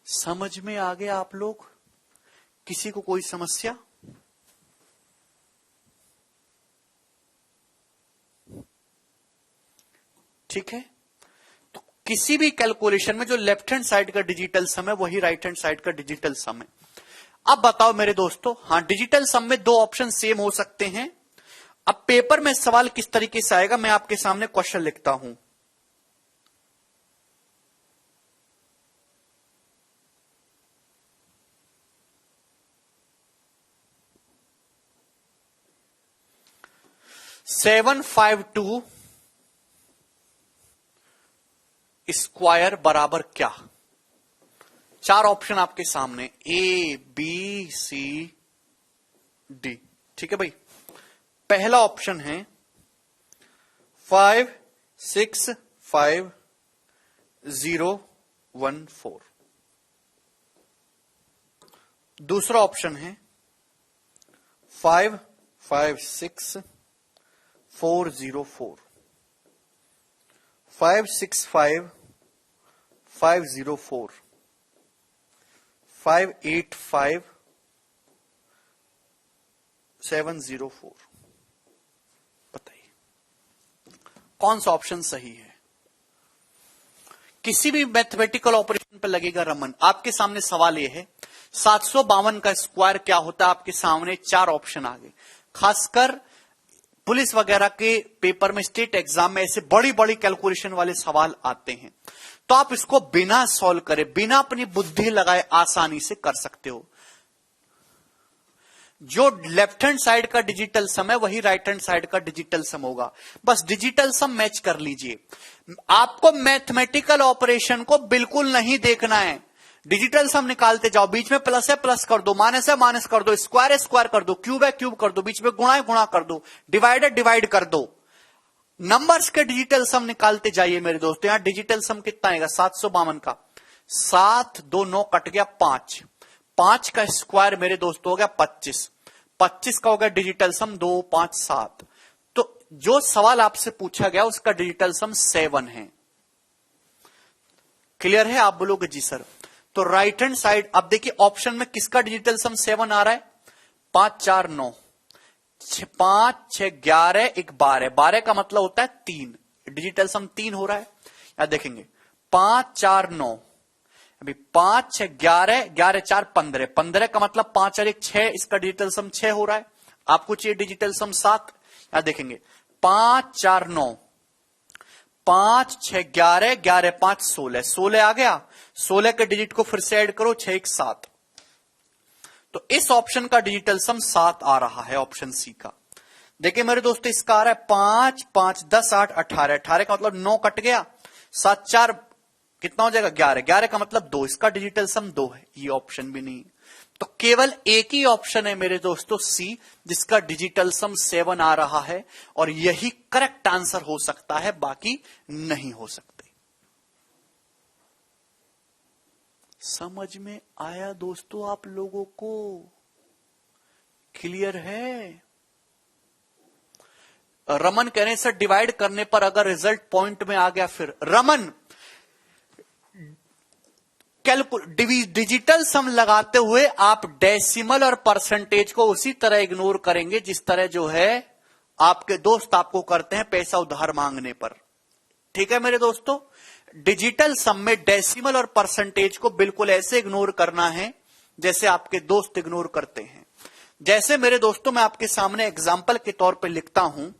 समझ में आ गया आप लोग? किसी को कोई समस्या? ठीक है, तो किसी भी कैलकुलेशन में जो लेफ्ट हैंड साइड का डिजिटल सम है वही राइट हैंड साइड का डिजिटल सम है। अब बताओ मेरे दोस्तों, हाँ डिजिटल सम में 2 ऑप्शन सेम हो सकते हैं। अब पेपर में सवाल किस तरीके से आएगा, मैं आपके सामने क्वेश्चन लिखता हूं। सेवन 752 स्क्वायर बराबर क्या? 4 ऑप्शन आपके सामने, ए बी सी डी। ठीक है भाई, पहला ऑप्शन है 5 6 5 0 1 4। दूसरा ऑप्शन है 5 5 6 4 0 4। 5 6 5 5 0 4, 5 8 5 7 0 4। बताइए कौन सा ऑप्शन सही है? किसी भी मैथमेटिकल ऑपरेशन पर लगेगा रमन। आपके सामने सवाल यह है 752 का स्क्वायर क्या होता है? आपके सामने 4 ऑप्शन आ गए। खासकर पुलिस वगैरह के पेपर में, स्टेट एग्जाम में ऐसे बड़ी बड़ी कैलकुलेशन वाले सवाल आते हैं, तो आप इसको बिना सॉल्व करे, बिना अपनी बुद्धि लगाए आसानी से कर सकते हो। जो लेफ्ट हैंड साइड का डिजिटल सम है वही राइट हैंड साइड का डिजिटल सम होगा। बस डिजिटल सम मैच कर लीजिए। आपको मैथमेटिकल ऑपरेशन को बिल्कुल नहीं देखना है। डिजिटल सम निकालते जाओ, बीच में प्लस है प्लस कर दो, माइनस है माइनस कर दो, स्क्वायर है स्क्वायर कर दो, क्यूब है क्यूब कर दो, बीच में गुणा है गुणा कर दो, डिवाइड है डिवाइड कर दो। नंबर्स के डिजिटल सम निकालते जाइए मेरे दोस्तों। यहां डिजिटल सम कितना आएगा 752 का, 7 2 9 कट गया 5, 5 का स्क्वायर मेरे दोस्तों हो गया 25, 25 का हो गया डिजिटल सम 2 5 7। तो जो सवाल आपसे पूछा गया उसका डिजिटल सम 7 है। क्लियर है? आप बोलोगे जी सर। तो राइट हैंड साइड अब देखिए ऑप्शन में किसका डिजिटल सम 7 आ रहा है, 5 4 9, 5 6 11 1 12, 12 का मतलब होता है 3, डिजिटल सम 3 हो रहा है। या देखेंगे 5 4 9, अभी 5 6 11, 11 4 15, 15 का मतलब 5 और 1 6, इसका डिजिटल सम 6 हो रहा है। आपको चाहिए डिजिटल सम 7। या देखेंगे 5 4 9, 5 6 11, 11 5 16, 16 आ गया, 16 के डिजिट को फिर से ऐड करो, 6 1 7। तो इस ऑप्शन का डिजिटल सम 7 आ रहा है, ऑप्शन सी का। देखिए मेरे दोस्तों इसका आ रहा है 5 5 10 8 18, 18 का मतलब 9 कट गया, 7 4 कितना हो जाएगा 11, 11 का मतलब 2, इसका डिजिटल सम 2 है। ये ऑप्शन भी नहीं। तो केवल एक ही ऑप्शन है मेरे दोस्तों सी, जिसका डिजिटल सम 7 आ रहा है, और यही करेक्ट आंसर हो सकता है, बाकी नहीं हो सकते। समझ में आया दोस्तों आप लोगों को? क्लियर है? रमन कह रहे हैं सर डिवाइड करने पर अगर रिजल्ट पॉइंट में आ गया फिर। रमन डिजिटल सम लगाते हुए आप डेसिमल और परसेंटेज को उसी तरह इग्नोर करेंगे जिस तरह जो है आपके दोस्त आपको करते हैं पैसा उधार मांगने पर। ठीक है मेरे दोस्तों, डिजिटल सम में डेसिमल और परसेंटेज को बिल्कुल ऐसे इग्नोर करना है जैसे आपके दोस्त इग्नोर करते हैं। जैसे मेरे दोस्तों मैं आपके सामने एग्जाम्पल के तौर पे लिखता हूं,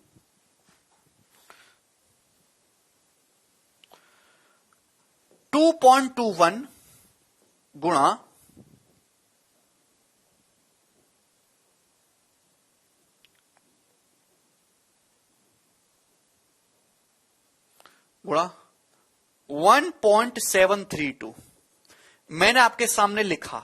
2.21 गुणा 1.732 मैंने आपके सामने लिखा।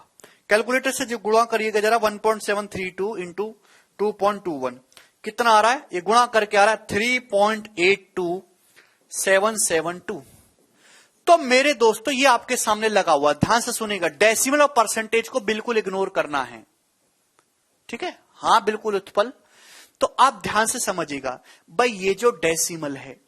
कैलकुलेटर से जो गुणा करिएगा जरा, 1.732 इंटू 2.21 कितना आ रहा है, ये गुणा करके आ रहा है 3.82772। तो मेरे दोस्तों ये आपके सामने लगा हुआ, ध्यान से सुनिएगा, डेसिमल और परसेंटेज को बिल्कुल इग्नोर करना है। ठीक है, हाँ बिल्कुल उत्पल। तो आप ध्यान से समझिएगा भाई, ये जो डेसिमल है,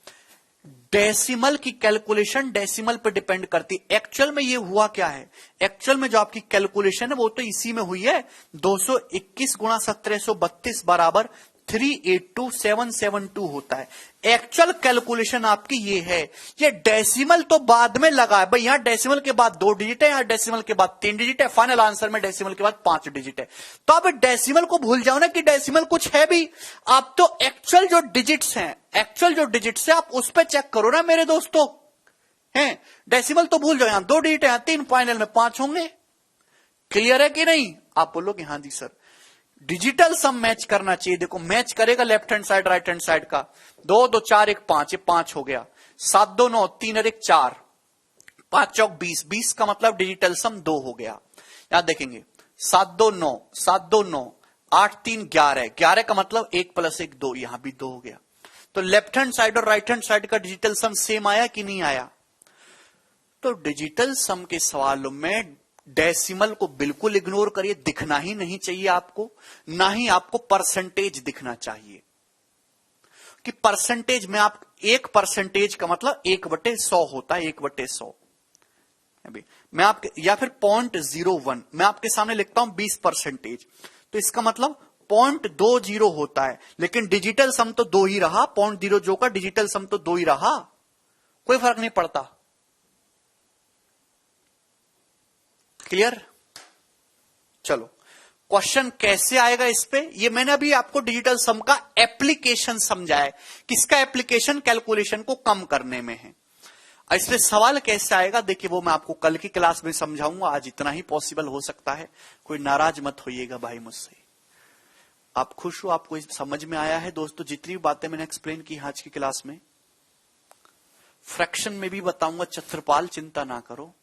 डेसिमल की कैलकुलेशन डेसिमल पर डिपेंड करती है। एक्चुअल में ये हुआ क्या है, एक्चुअल में जो आपकी कैलकुलेशन है वो तो इसी में हुई है, 221 गुणा 1732 बराबर 382,772 होता है। एक्चुअल कैलकुलेशन आपकी ये है। ये डेसिमल तो बाद में लगा है भाई, यहां डेसिमल के बाद 2 डिजिट है, यहां डेसिमल के बाद 3 डिजिट है, फाइनल आंसर में डेसिमल के बाद 5 डिजिट है। तो आप डेसिमल को भूल जाओ ना कि डेसिमल कुछ है भी। आप तो एक्चुअल जो डिजिट्स हैं, एक्चुअल जो डिजिट्स है आप उस पर चेक करो ना मेरे दोस्तों। हैं, डेसिमल तो भूल जाओ, यहां 2 डिजिट है, 3, फाइनल में 5 होंगे। क्लियर है कि नहीं? आप बोलोगे हाँ जी सर। डिजिटल सम मैच करना चाहिए। देखो मैच करेगा left hand side right hand side का, 2 2 4 1 5, ये 5 हो गया, 7 2 9, 3 और 1 4, 5 चौक 20, 20 का मतलब डिजिटल सम 2 हो गया। यहां देखेंगे 7 2 9, 7 2 9, 8 3 11, 11 का मतलब 1 + 1 2, यहां भी 2 हो गया। तो लेफ्ट हैंड साइड और राइट हैंड साइड का डिजिटल सम सेम आया कि नहीं आया? तो डिजिटल सम के सवालों में डेसिमल को बिल्कुल इग्नोर करिए, दिखना ही नहीं चाहिए आपको, ना ही आपको परसेंटेज दिखना चाहिए। कि परसेंटेज में आप 1% का मतलब 1/100 होता है, 1/100। अभी मैं आपके, या फिर 0.01 मैं आपके सामने लिखता हूं 20%, तो इसका मतलब 0.20 होता है, लेकिन डिजिटल सम तो 2 ही रहा, 0.00 का डिजिटल सम तो 2 ही रहा, कोई फर्क नहीं पड़ता। क्लियर? चलो क्वेश्चन कैसे आएगा इस पे, ये मैंने अभी आपको डिजिटल सम का एप्लीकेशन समझाया, किसका एप्लीकेशन, कैलकुलेशन को कम करने में है। इस पे सवाल कैसे आएगा देखिए, वो मैं आपको कल की क्लास में समझाऊंगा, आज इतना ही पॉसिबल हो सकता है। कोई नाराज मत होइएगा भाई मुझसे। आप खुश हो, आपको समझ में आया है दोस्तों जितनी भी बातें मैंने एक्सप्लेन की आज की क्लास में। फ्रैक्शन में भी बताऊंगा, छत्रपाल चिंता ना करो।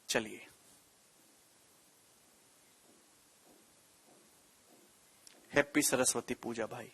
चलिए, हैप्पी सरस्वती पूजा भाई।